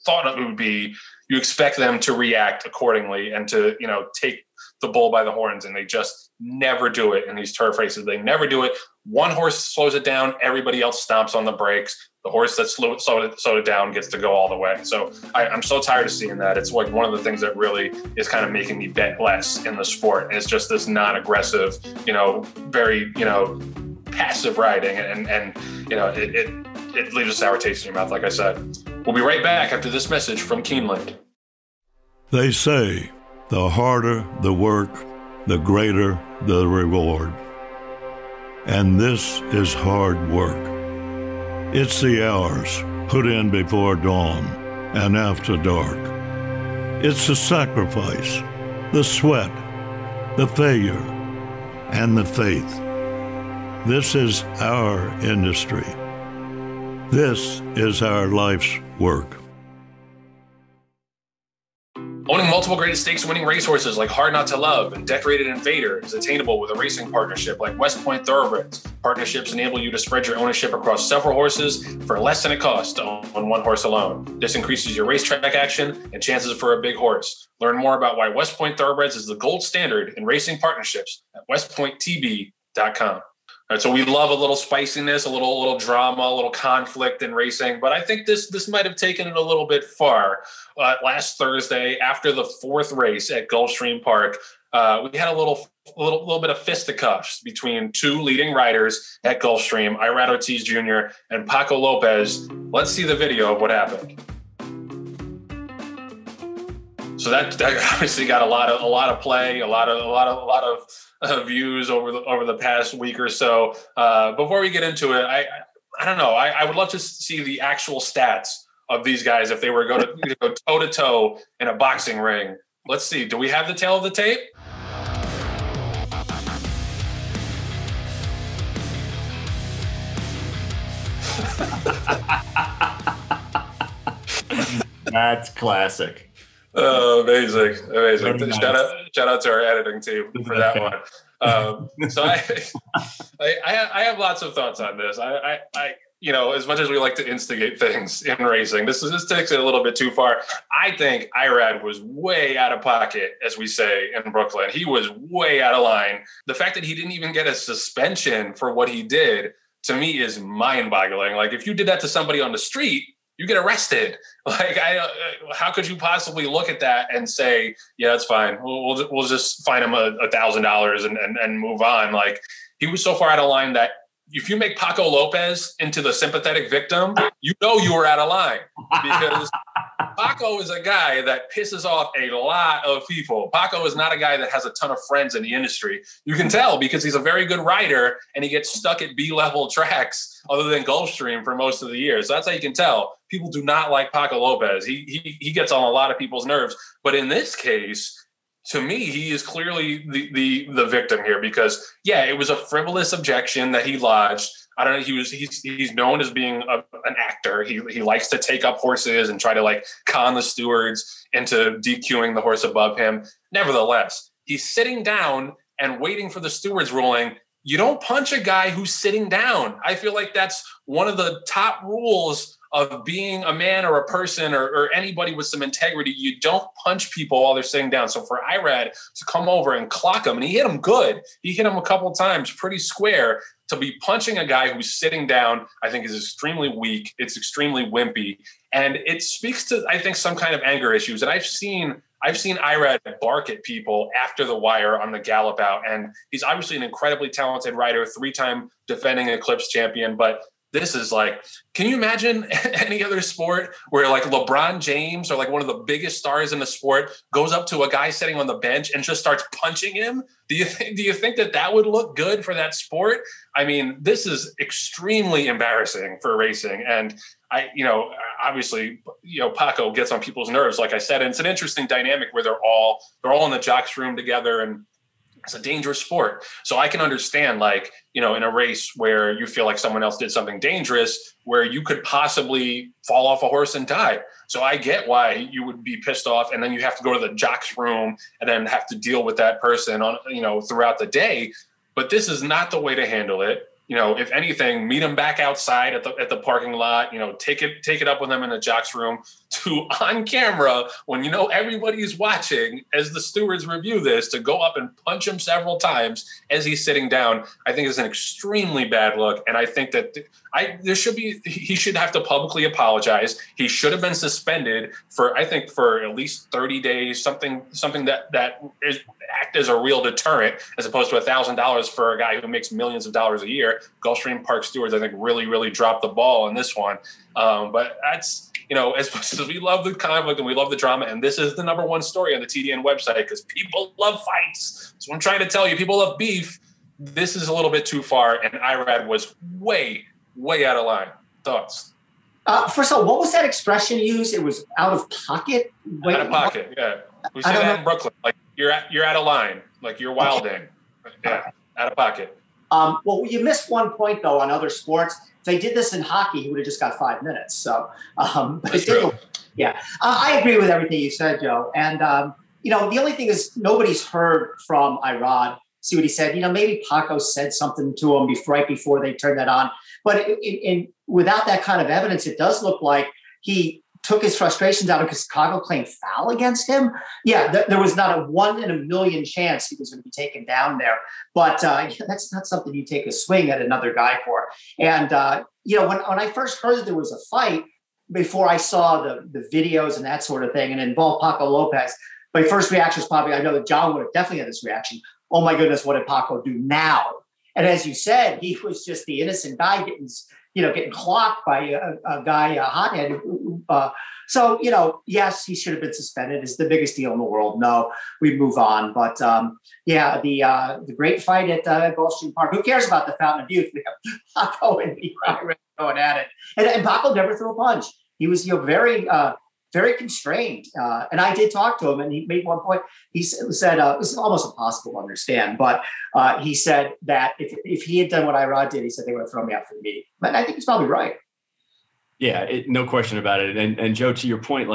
thought it would be, you expect them to react accordingly and to, take the bull by the horns, and they just never do it in these turf races. They never do it. One horse slows it down, everybody else stomps on the brakes. The horse that slowed it down gets to go all the way. So I'm so tired of seeing that. It's one of the things that really is kind of making me bet less in the sport. And it's just this non-aggressive, very, passive riding, and it leaves a sour taste in your mouth, like I said. We'll be right back after this message from Keeneland. They say the harder the work, the greater the reward. And this is hard work. It's the hours put in before dawn and after dark. It's the sacrifice, the sweat, the failure, and the faith. This is our industry. This is our life's work. Owning multiple graded stakes winning racehorses like Hard Not to Love and Decorated Invader is attainable with a racing partnership like West Point Thoroughbreds. Partnerships enable you to spread your ownership across several horses for less than it costs to own one horse alone. This increases your racetrack action and chances for a big horse. Learn more about why West Point Thoroughbreds is the gold standard in racing partnerships at westpointtb.com. All right, so we love a little spiciness, a little drama, a little conflict in racing, but I think this might have taken it a little bit far. Last Thursday, after the fourth race at Gulfstream Park, we had a little bit of fisticuffs between two leading riders at Gulfstream, Irad Ortiz Jr. and Paco Lopez. Let's see the video of what happened. So that obviously got a lot of play, a lot of views over the past week or so. Before we get into it, I don't know. I would love to see the actual stats of these guys if they were going to go toe to toe in a boxing ring. Let's see. Do we have the tail of the tape? That's classic. Oh, amazing. Nice. Shout out to our editing team for that one. So I have lots of thoughts on this. I as much as we like to instigate things in racing, this takes it a little bit too far. I think Irad was way out of pocket, as we say in Brooklyn. He was way out of line. The fact that he didn't even get a suspension for what he did, to me, is mind-boggling. Like, if you did that to somebody on the street, you get arrested. Like, how could you possibly look at that and say, yeah, that's fine. We'll just fine him $1,000 and move on. Like, he was so far out of line that if you make Paco Lopez into the sympathetic victim, you were out of line, because Paco is a guy that pisses off a lot of people. Paco is not a guy that has a ton of friends in the industry. You can tell because he's a very good rider and he gets stuck at B-level tracks other than Gulfstream for most of the year. So that's how you can tell. People do not like Paco Lopez. He gets on a lot of people's nerves. But in this case, to me, he is clearly the victim here, because, yeah, it was a frivolous objection that he lodged. I don't know. He's known as being an actor. He likes to take up horses and try to, like, con the stewards into DQing the horse above him. Nevertheless, he's sitting down and waiting for the steward's ruling. You don't punch a guy who's sitting down. I feel like that's one of the top rules of being a man or a person or anybody with some integrity. You don't punch people while they're sitting down. So for Irad to come over and clock him, and he hit him good. He hit him a couple of times pretty square. To be punching a guy who's sitting down, I think, is extremely weak. It's extremely wimpy. And it speaks to, I think, some kind of anger issues. And I've seen Irad bark at people after the wire on the gallop out. And he's obviously an incredibly talented rider, 3-time defending Eclipse champion. But this is like, can you imagine any other sport where, like, LeBron James, or like one of the biggest stars in the sport, goes up to a guy sitting on the bench and just starts punching him? Do you think that would look good for that sport? I mean, this is extremely embarrassing for racing. And obviously, Paco gets on people's nerves, like I said, and it's an interesting dynamic where they're all in the jocks room together, and it's a dangerous sport. So I can understand, like, in a race where you feel like someone else did something dangerous, where you could possibly fall off a horse and die. So I get why you would be pissed off, and then you have to go to the jocks room and then have to deal with that person throughout the day. But this is not the way to handle it. If anything, meet him back outside at the parking lot. Take it up with him in the jocks room, to on camera when everybody's watching as the stewards review this, to go up and punch him several times as he's sitting down. I think is an extremely bad look, and I think that he should have to publicly apologize. He should have been suspended for at least 30 days, something that is act as a real deterrent, as opposed to $1,000 for a guy who makes millions of dollars a year. Gulfstream Park stewards, I think, really, really dropped the ball in this one. But that's, as much as we love the conflict and we love the drama, and this is the number one story on the TDN website because people love fights. So I'm trying to tell you, people love beef. This is a little bit too far, and Irad was way, way out of line. Thoughts? First of all, what was that expression used? It was out of pocket? Out of pocket, yeah. We say that in Brooklyn. Like, you're out of line. Like, you're wilding. Yeah, out of pocket. Well, you missed one point, though, on other sports. If they did this in hockey, he would have just got 5 minutes. So, That's true. Yeah. I agree with everything you said, Joe. And, the only thing is nobody's heard from Irod. See what he said. Maybe Paco said something to him right before they turned that on. But without that kind of evidence, it does look like he took his frustrations out because Chicago claimed foul against him. Yeah, there was not a 1 in a million chance he was going to be taken down there. But that's not something you take a swing at another guy for. And, when I first heard that there was a fight, before I saw the videos and that sort of thing, and it involved Paco Lopez, my first reaction was probably, I know that John would have definitely had this reaction. Oh my goodness, what did Paco do now? And as you said, he was just the innocent guy getting clocked by a guy, a hothead. So, yes, he should have been suspended. It's the biggest deal in the world. No, we move on. But the great fight at Godolphin Park. Who cares about the Fountain of Youth? We have Paco and Bianca going at it. And Paco never threw a punch. He was, very, very constrained. And I did talk to him, and he made one point. He said, it's almost impossible to understand, but he said that if he had done what Irod did, he said they would have thrown me out for the meeting. But I think he's probably right. Yeah, no question about it. And Joe, to your point,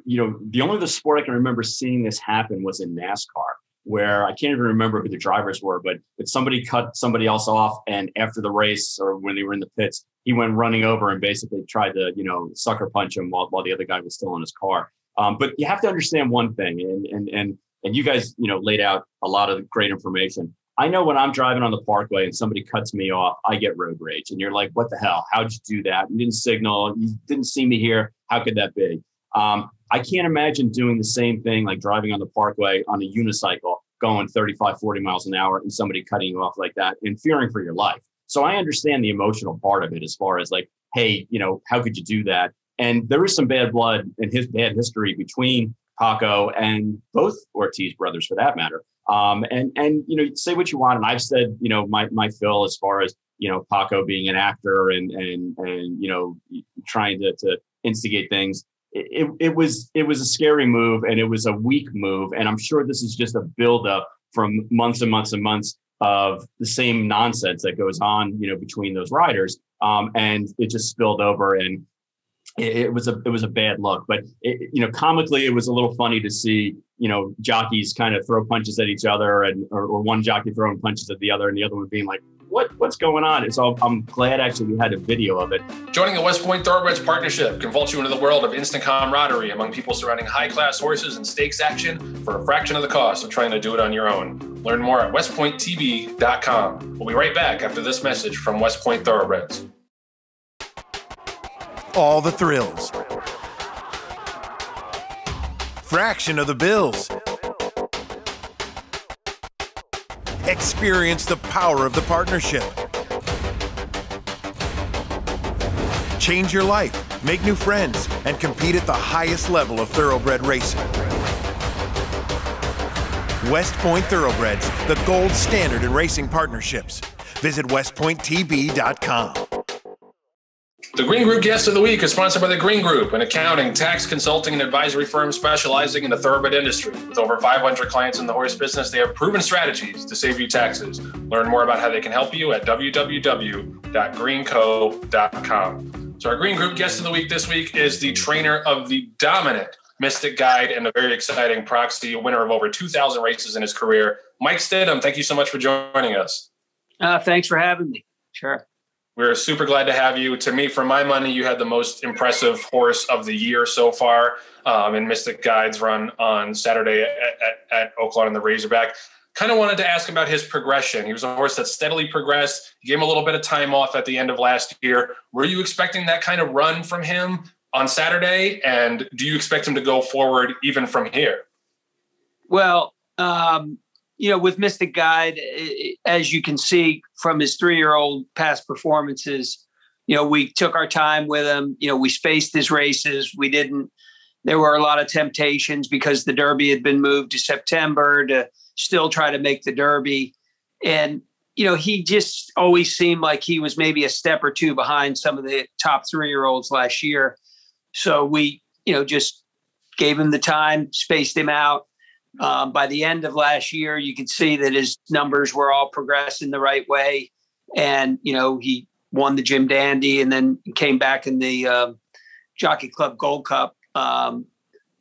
the only other sport I can remember seeing this happen was in NASCAR, where I can't even remember who the drivers were, but somebody cut somebody else off, and after the race or when they were in the pits, he went running over and basically tried to, sucker punch him while the other guy was still in his car. But you have to understand one thing, and you guys, laid out a lot of great information. I know when I'm driving on the Parkway and somebody cuts me off, I get road rage. And you're like, what the hell? How'd you do that? You didn't signal. You didn't see me here. How could that be? I can't imagine doing the same thing, like driving on the Parkway on a unicycle, going 35, 40 miles an hour, and somebody cutting you off like that and fearing for your life. So I understand the emotional part of it as far as like, hey, how could you do that? And there is some bad blood and his bad history between Paco and both Ortiz brothers, for that matter. And say what you want, and I've said my fill as far as Paco being an actor and trying to instigate things. It was a scary move, and it was a weak move, and I'm sure this is just a buildup from months and months and months of the same nonsense that goes on between those riders, and it just spilled over, and it was a bad look. But comically, it was a little funny to see jockeys kind of throw punches at each other, or one jockey throwing punches at the other, and the other one being like, what's going on? And so I'm glad actually we had a video of it. Joining the West Point Thoroughbreds partnership can vault you into the world of instant camaraderie among people surrounding high-class horses and stakes action for a fraction of the cost of trying to do it on your own. Learn more at westpointtv.com. We'll be right back after this message from West Point Thoroughbreds. All the thrills. Fraction of the bills. Experience the power of the partnership. Change your life, make new friends, and compete at the highest level of thoroughbred racing. West Point Thoroughbreds, the gold standard in racing partnerships. Visit westpointtb.com. The Green Group Guest of the Week is sponsored by the Green Group, an accounting, tax, consulting, and advisory firm specializing in the thoroughbred industry. With over 500 clients in the horse business, they have proven strategies to save you taxes. Learn more about how they can help you at www.greenco.com. So our Green Group Guest of the Week this week is the trainer of the dominant Mystic Guide and a very exciting proxy, winner of over 2,000 races in his career, Mike Stidham. Thank you so much for joining us. Thanks for having me. Sure. We're super glad to have you. To me, for my money, you had the most impressive horse of the year so far in Mystic Guide's run on Saturday at Oaklawn and the Razorback. Kind of wanted to ask about his progression. He was a horse that steadily progressed. You gave him a little bit of time off at the end of last year. Were you expecting that kind of run from him on Saturday? And do you expect him to go forward even from here? Well, with Mystic Guide, as you can see from his 3-year-old past performances, we took our time with him. We spaced his races. There were a lot of temptations because the Derby had been moved to September to still try to make the Derby. And, he just always seemed like he was maybe a step or two behind some of the top 3-year-olds last year. So we, just gave him the time, spaced him out. By the end of last year, you could see that his numbers were all progressing the right way. And, he won the Jim Dandy and then came back in the Jockey Club Gold Cup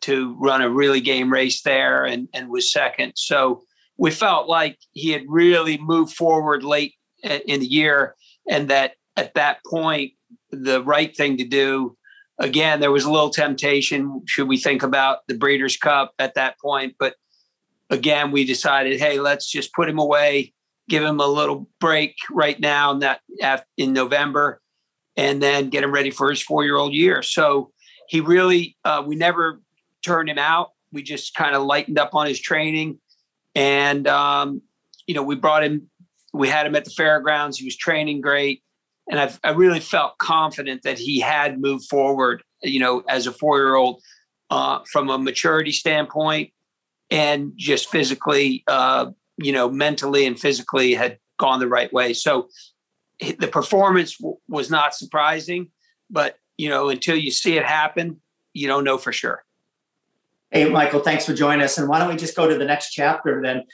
to run a really game race there and was second. So we felt like he had really moved forward late in the year, and that at that point, the right thing to do, again, there was a little temptation. Should we think about the Breeders' Cup at that point? But again, we decided, hey, let's just put him away, give him a little break right now in November, and then get him ready for his 4-year-old year. So he really, we never turned him out. We just kind of lightened up on his training. And, we brought him, we had him at the fairgrounds. He was training great. And I really felt confident that he had moved forward, as a 4-year-old from a maturity standpoint, and just physically, mentally and physically had gone the right way. So the performance was not surprising, but, until you see it happen, you don't know for sure. Hey, Michael, thanks for joining us. And why don't we just go to the next chapter then?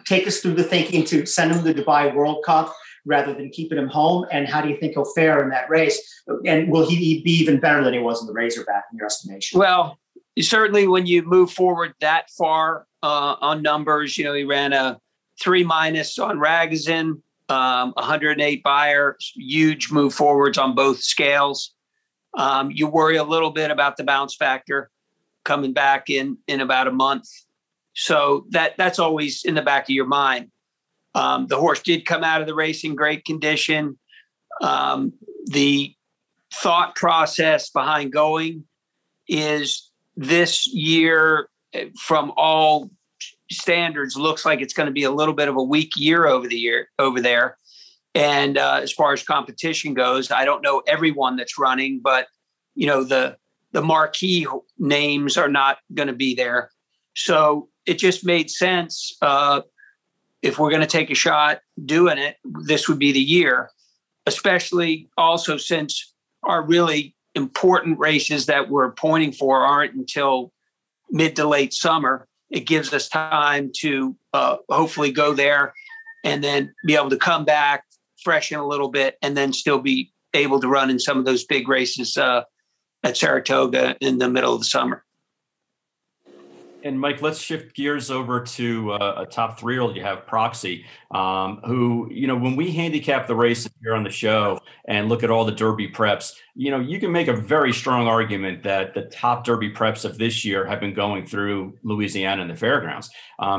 Take us through the thinking to send him to the Dubai World Cup rather than keeping him home. And how do you think he'll fare in that race? And will he be even better than he was in the Razorback in your estimation? Well, certainly when you move forward that far on numbers, he ran a 3- on Ragozin, 108 Beyer, huge move forwards on both scales. You worry a little bit about the bounce factor coming back in about a month. So that's always in the back of your mind. The horse did come out of the race in great condition. The thought process behind going is this year, from all standards, looks like it's going to be a little bit of a weak year over there. And as far as competition goes, I don't know everyone that's running, but the marquee names are not going to be there. So it just made sense. If we're going to take a shot doing it, this would be the year, especially also since our really important races that we're pointing for aren't until mid to late summer. It gives us time to hopefully go there and then be able to come back, freshen a little bit, and then still be able to run in some of those big races at Saratoga in the middle of the summer. And Mike, let's shift gears over to a top 3-year-old you have, Proxy, who, when we handicap the races here on the show and look at all the Derby preps, you can make a very strong argument that the top Derby preps of this year have been going through Louisiana and the fairgrounds.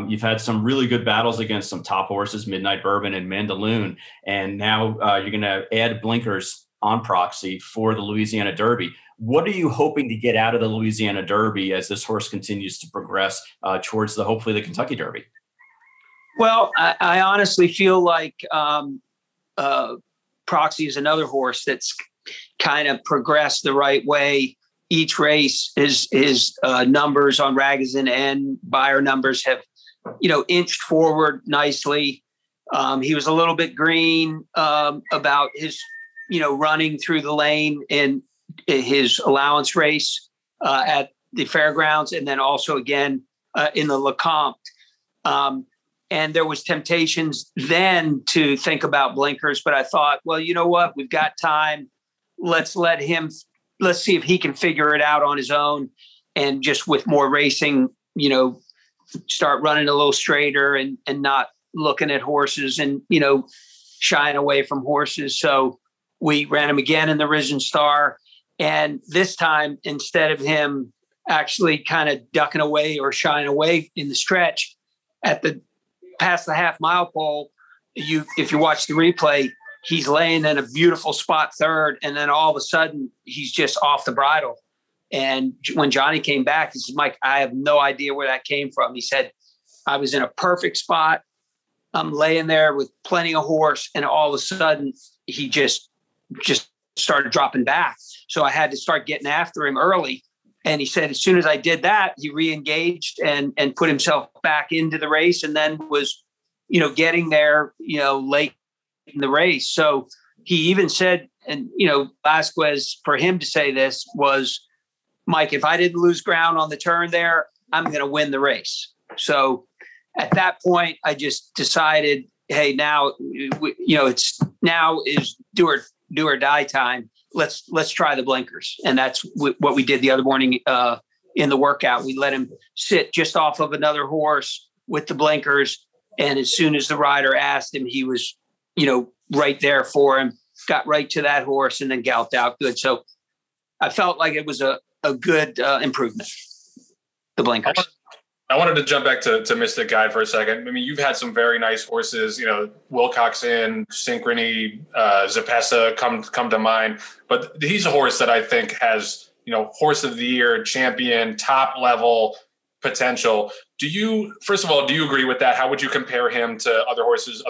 You've had some really good battles against some top horses, Midnight Bourbon and Mandaloon, and now you're going to add blinkers on Proxy for the Louisiana Derby. What are you hoping to get out of the Louisiana Derby as this horse continues to progress towards hopefully the Kentucky Derby? Well, I honestly feel like Proxy is another horse that's kind of progressed the right way. Each race, his numbers on Ragozin and Beyer numbers have, inched forward nicely. He was a little bit green about his, running through the lane in his allowance race at the fairgrounds, and then also again in the Lecomte. And there was temptations then to think about blinkers, but I thought, well, you know what? We've got time. Let's see if he can figure it out on his own, and just with more racing, start running a little straighter and not looking at horses and, shying away from horses. So we ran him again in the Risen Star. And this time, instead of him actually kind of ducking away or shying away in the stretch past the half-mile pole, if you watch the replay, he's laying in a beautiful spot third, and then all of a sudden he's just off the bridle. And when Johnny came back, he said, Mike, I have no idea where that came from. He said, I was in a perfect spot. I'm laying there with plenty of horse, and all of a sudden he just started dropping back. So I had to start getting after him early. And he said, as soon as I did that, he re-engaged and put himself back into the race, and then was, getting there, late in the race. So he even said, and, Vasquez, for him to say this was, Mike, if I didn't lose ground on the turn there, I'm going to win the race. So at that point, I just decided, hey, now, now is do or die time. Let's try the blinkers. And that's what we did the other morning in the workout. We let him sit just off of another horse with the blinkers. And as soon as the rider asked him, he was, right there for him, got right to that horse and then galloped out good. So I felt like it was a good improvement, the blinkers. I wanted to jump back to Mystic Guide for a second. I mean, you've had some very nice horses, Wilcoxon, Synchrony, Zapesa come to mind. But he's a horse that I think has, horse of the year, champion, top level potential. First of all, do you agree with that? How would you compare him to other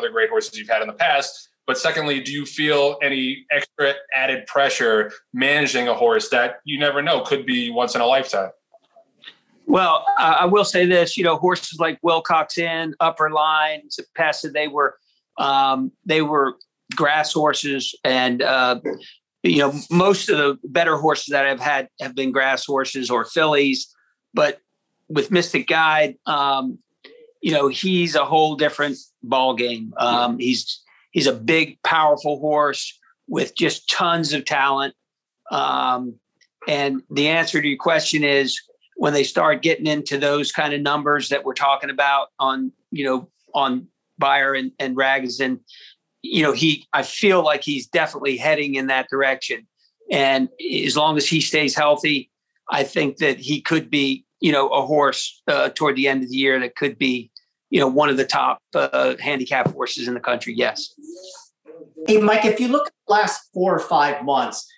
great horses you've had in the past? But secondly, do you feel any extra added pressure managing a horse that you never know could be once in a lifetime? Well, I will say this, horses like Wilcoxon, Upper Line, Zapesa, they were grass horses. And, most of the better horses that I've had have been grass horses or fillies. But with Mystic Guide, he's a whole different ball game. He's a big, powerful horse with just tons of talent. And the answer to your question is, when they start getting into those kind of numbers that we're talking about on Beyer and Ragozin, I feel like he's definitely heading in that direction. And as long as he stays healthy, I think that he could be, a horse toward the end of the year that could be, one of the top handicap horses in the country. Yes. Hey, Mike, if you look at the last 4 or 5 months,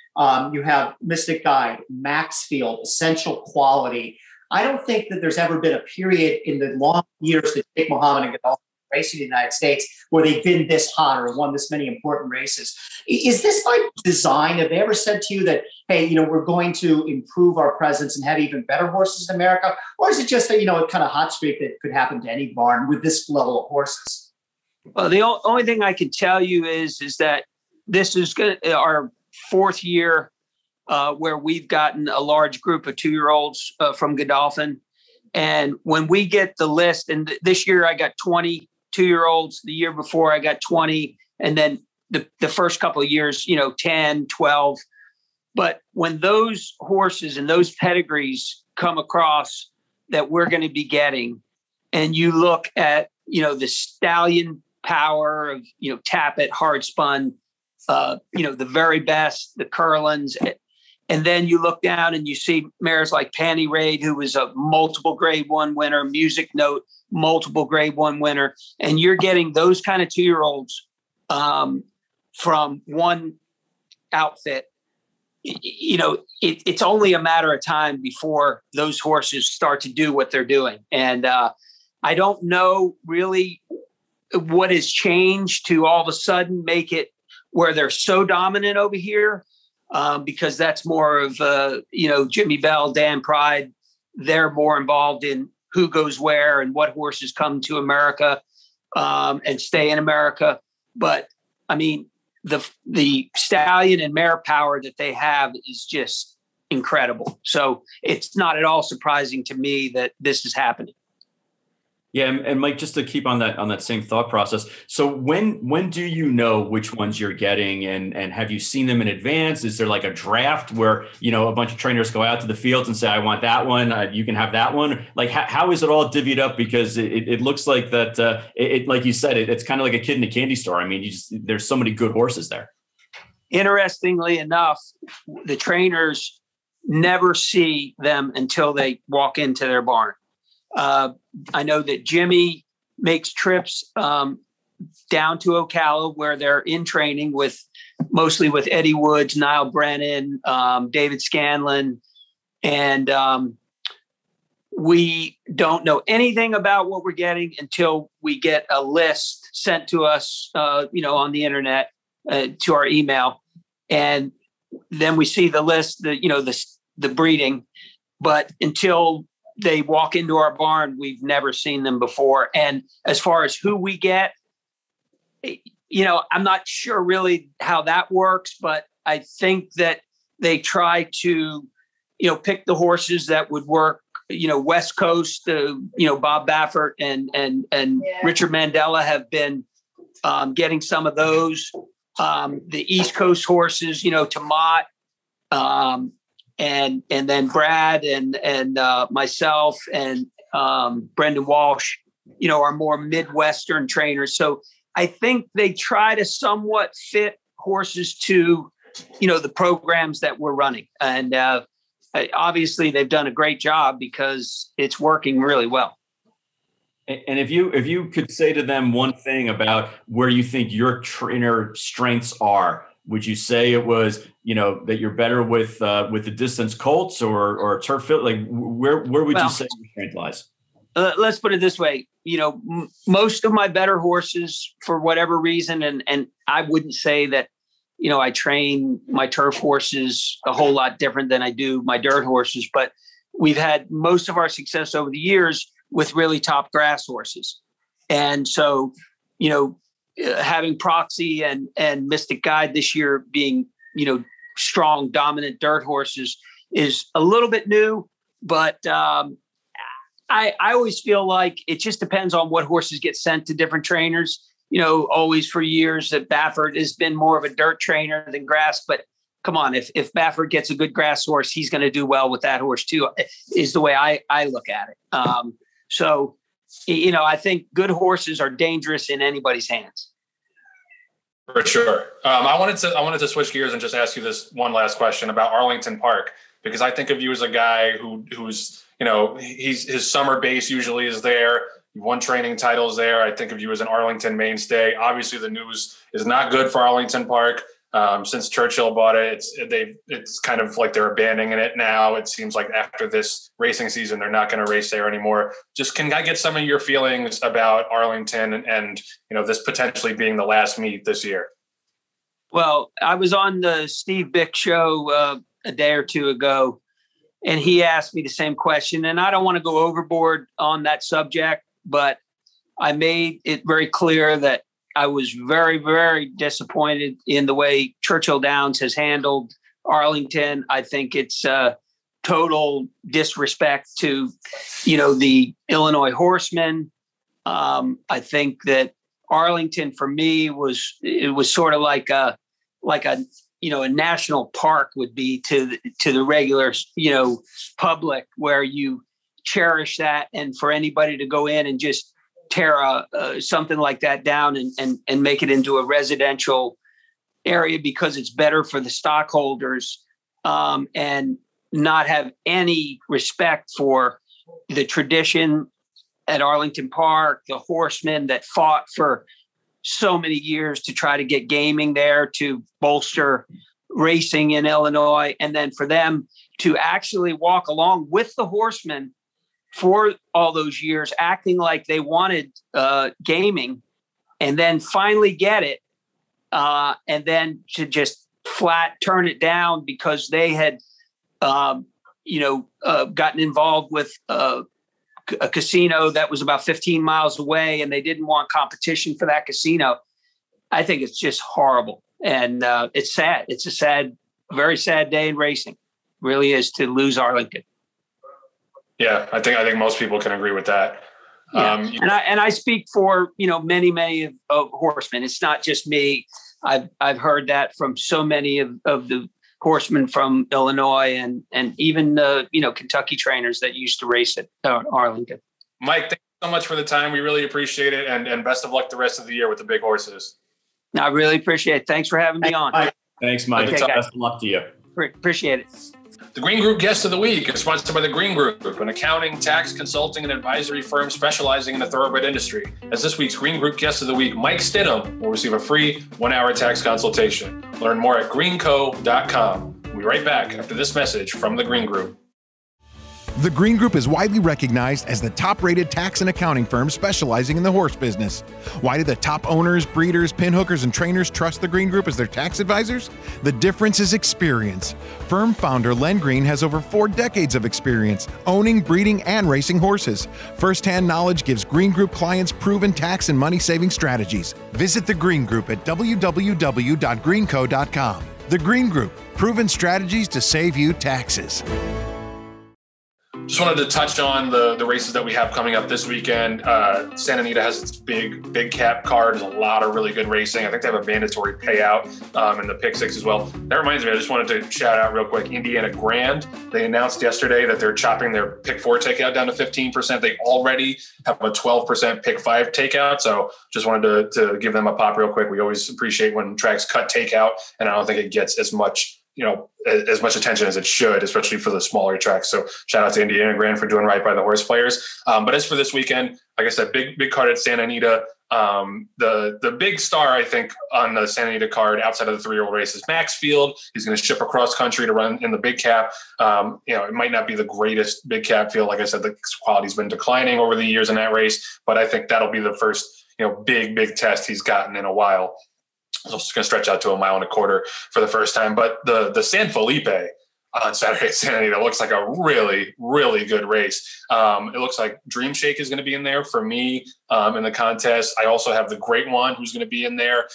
you have Mystic Guide, Maxfield, Essential Quality. I don't think that there's ever been a period in the long years that Jake Muhammad and Godolphin racing in the United States where they've been this hot or won this many important races. Is this by design? Have they ever said to you that, hey, we're going to improve our presence and have even better horses in America? Or is it just a, a kind of hot streak that could happen to any barn with this level of horses? Well, the only thing I can tell you is that this is our 4th year where we've gotten a large group of 2-year-olds from Godolphin. And when we get the list, and this year I got 20 2-year-olds, the year before I got 20, and then the first couple of years, 10, 12. But when those horses and those pedigrees come across that we're going to be getting, and you look at, the stallion power of, Tappet, Hard Spun, the very best, the Curlins. And then you look down and you see mares like Panty Raid, who was a multiple grade 1 winner, Music Note, multiple grade 1 winner. And you're getting those kind of 2-year-olds from one outfit. It's only a matter of time before those horses start to do what they're doing. And I don't know really what has changed to all of a sudden make it where they're so dominant over here, because that's more of, Jimmy Bell, Dan Pride. They're more involved in who goes where and what horses come to America and stay in America. But I mean, the stallion and mare power that they have is just incredible. So it's not at all surprising to me that this is happening. Yeah, and Mike, just to keep on that same thought process. So when do you know which ones you're getting, and have you seen them in advance? Is there like a draft where a bunch of trainers go out to the fields and say, "I want that one. You can have that one." Like how is it all divvied up? Because it looks like that. Like you said, it's kind of like a kid in a candy store. I mean, there's so many good horses there. Interestingly enough, the trainers never see them until they walk into their barn. I know that Jimmy makes trips down to Ocala where they're in training mostly with Eddie Woods, Niall Brennan, David Scanlon. And we don't know anything about what we're getting until we get a list sent to us, on the internet, to our email. And then we see the list, the breeding. But until they walk into our barn, we've never seen them before. And as far as who we get, I'm not sure really how that works, but I think that they try to, pick the horses that would work, West Coast, Bob Baffert and Richard Mandela have been getting some of those. The East Coast horses, Tomat, and then Brad and myself and Brendan Walsh, are more Midwestern trainers. So I think they try to somewhat fit horses to, the programs that we're running. And obviously they've done a great job because it's working really well. And if you could say to them one thing about where you think your trainer strengths are, would you say it was, that you're better with the distance colts or turf field? Like where would you say your strength lies? Let's put it this way. Most of my better horses, for whatever reason, and I wouldn't say that, I train my turf horses a whole lot different than I do my dirt horses, but we've had most of our success over the years with really top grass horses. And so, having Proxy and Mystic Guide this year being, strong, dominant dirt horses is a little bit new, but I always feel like it just depends on what horses get sent to different trainers. Always for years that Baffert has been more of a dirt trainer than grass, but come on, if Baffert gets a good grass horse, he's going to do well with that horse too, is the way I look at it. So, I think good horses are dangerous in anybody's hands. For sure. I wanted to switch gears and just ask you this one last question about Arlington Park, because I think of you as a guy who's, his summer base usually is there. You won training titles there. I think of you as an Arlington mainstay. Obviously the news is not good for Arlington Park. Since Churchill bought it, it's kind of like they're abandoning it now. It seems like after this racing season, they're not going to race there anymore. Just can I get some of your feelings about Arlington and this potentially being the last meet this year? Well, I was on the Steve Bick show a day or two ago, and he asked me the same question. And I don't want to go overboard on that subject, but I made it very clear that I was very, very disappointed in the way Churchill Downs has handled Arlington. I think it's total disrespect to, the Illinois horsemen. I think that Arlington for me was sort of like a national park would be to the regular, public, where you cherish that. And for anybody to go in and just tear something like that down and make it into a residential area because it's better for the stockholders, and not have any respect for the tradition at Arlington Park, the horsemen that fought for so many years to try to get gaming there to bolster racing in Illinois. And then for them to actually walk along with the horsemen for all those years, acting like they wanted gaming, and then finally get it, and then to just flat turn it down because they had, gotten involved with a casino that was about 15 miles away, and they didn't want competition for that casino. I think it's just horrible, and it's sad. It's a very sad day in racing. It really is, to lose Arlington. Yeah, I think most people can agree with that. Yeah. And I speak for many of horsemen. It's not just me. I've heard that from so many of the horsemen from Illinois and even the Kentucky trainers that used to race at Arlington. Mike, thank you so much for the time. We really appreciate it, and best of luck the rest of the year with the big horses. I really appreciate it. Thanks for having me on. Thanks, Mike. Okay, best of luck to you. Appreciate it. The Green Group Guest of the Week is sponsored by the Green Group, an accounting, tax, consulting, and advisory firm specializing in the thoroughbred industry. As this week's Green Group Guest of the Week, Mike Stidham will receive a free 1-hour tax consultation. Learn more at greenco.com. We'll be right back after this message from the Green Group. The Green Group is widely recognized as the top-rated tax and accounting firm specializing in the horse business. Why do the top owners, breeders, pinhookers, and trainers trust the Green Group as their tax advisors? The difference is experience. Firm founder Len Green has over 4 decades of experience owning, breeding, and racing horses. First-hand knowledge gives Green Group clients proven tax and money-saving strategies. Visit the Green Group at www.greenco.com. The Green Group, proven strategies to save you taxes. Just wanted to touch on the races that we have coming up this weekend. Santa Anita has its big cap card. There's a lot of really good racing. I think they have a mandatory payout in the pick six as well. That reminds me, I just wanted to shout out real quick, Indiana Grand. They announced yesterday that they're chopping their pick four takeout down to 15%. They already have a 12% pick five takeout. So just wanted to give them a pop real quick. We always appreciate when tracks cut takeout, and I don't think it gets as much as much attention as it should, especially for the smaller tracks. So shout out to Indiana Grand for doing right by the horse players. But as for this weekend, like I said, big card at Santa Anita. The big star, I think, on the Santa Anita card outside of the 3-year-old race is Maxfield. He's going to ship across country to run in the big cap. It might not be the greatest big cap field. Like I said, the quality's been declining over the years in that race, but I think that'll be the first, big test he's gotten in a while. So it's going to stretch out to 1.25 miles for the first time. But the San Felipe on Saturday at Santa Anita looks like a really, really good race. It looks like Dream Shake is going to be in there for me in the contest. I also have the Great One who's going to be in there.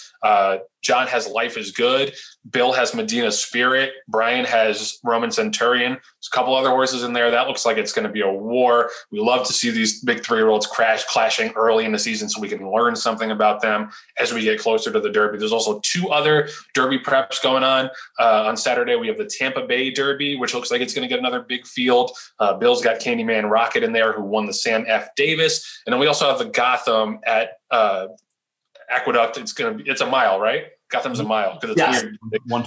John has Life is Good. Bill has Medina Spirit. Brian has Roman Centurion. There's a couple other horses in there. That looks like it's going to be a war. We love to see these big 3-year-olds clashing early in the season so we can learn something about them as we get closer to the Derby. There's also 2 other Derby preps going on Saturday. We have the Tampa Bay Derby, which looks like it's going to get another big field. Bill's got Candyman Rocket in there, who won the Sam F. Davis. And then we also have the Gotham at Aqueduct. It's a mile, right? Gotham's a mile because it's weird.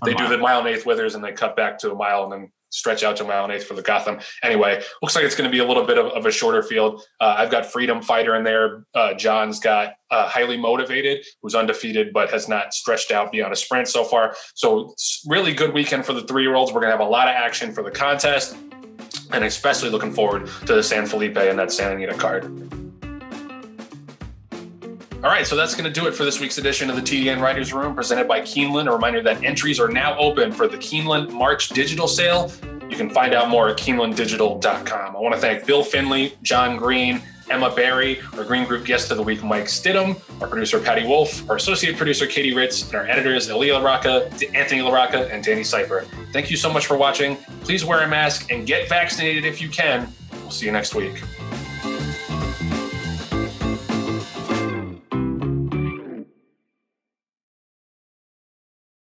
They do the 1.1 mile Withers and they cut back to 1 mile and then stretch out to 1.1 mile for the Gotham. Anyway, looks like it's going to be a little bit of a shorter field. I've got Freedom Fighter in there. John's got Highly Motivated, who's undefeated but has not stretched out beyond a sprint so far. So it's really good weekend for the 3-year-olds. We're going to have a lot of action for the contest, and especially looking forward to the San Felipe and that Santa Anita card. All right, so that's going to do it for this week's edition of the TDN Writers Room presented by Keeneland. A reminder that entries are now open for the Keeneland March digital sale. You can find out more at KeenelandDigital.com. I want to thank Bill Finley, John Green, Emma Barry, our Green Group guest of the week, Mike Stidham, our producer, Patty Wolf, our associate producer, Katie Ritz, and our editors, Elia LaRocca, Anthony LaRocca, and Danny Seiper. Thank you so much for watching. Please wear a mask and get vaccinated if you can. We'll see you next week.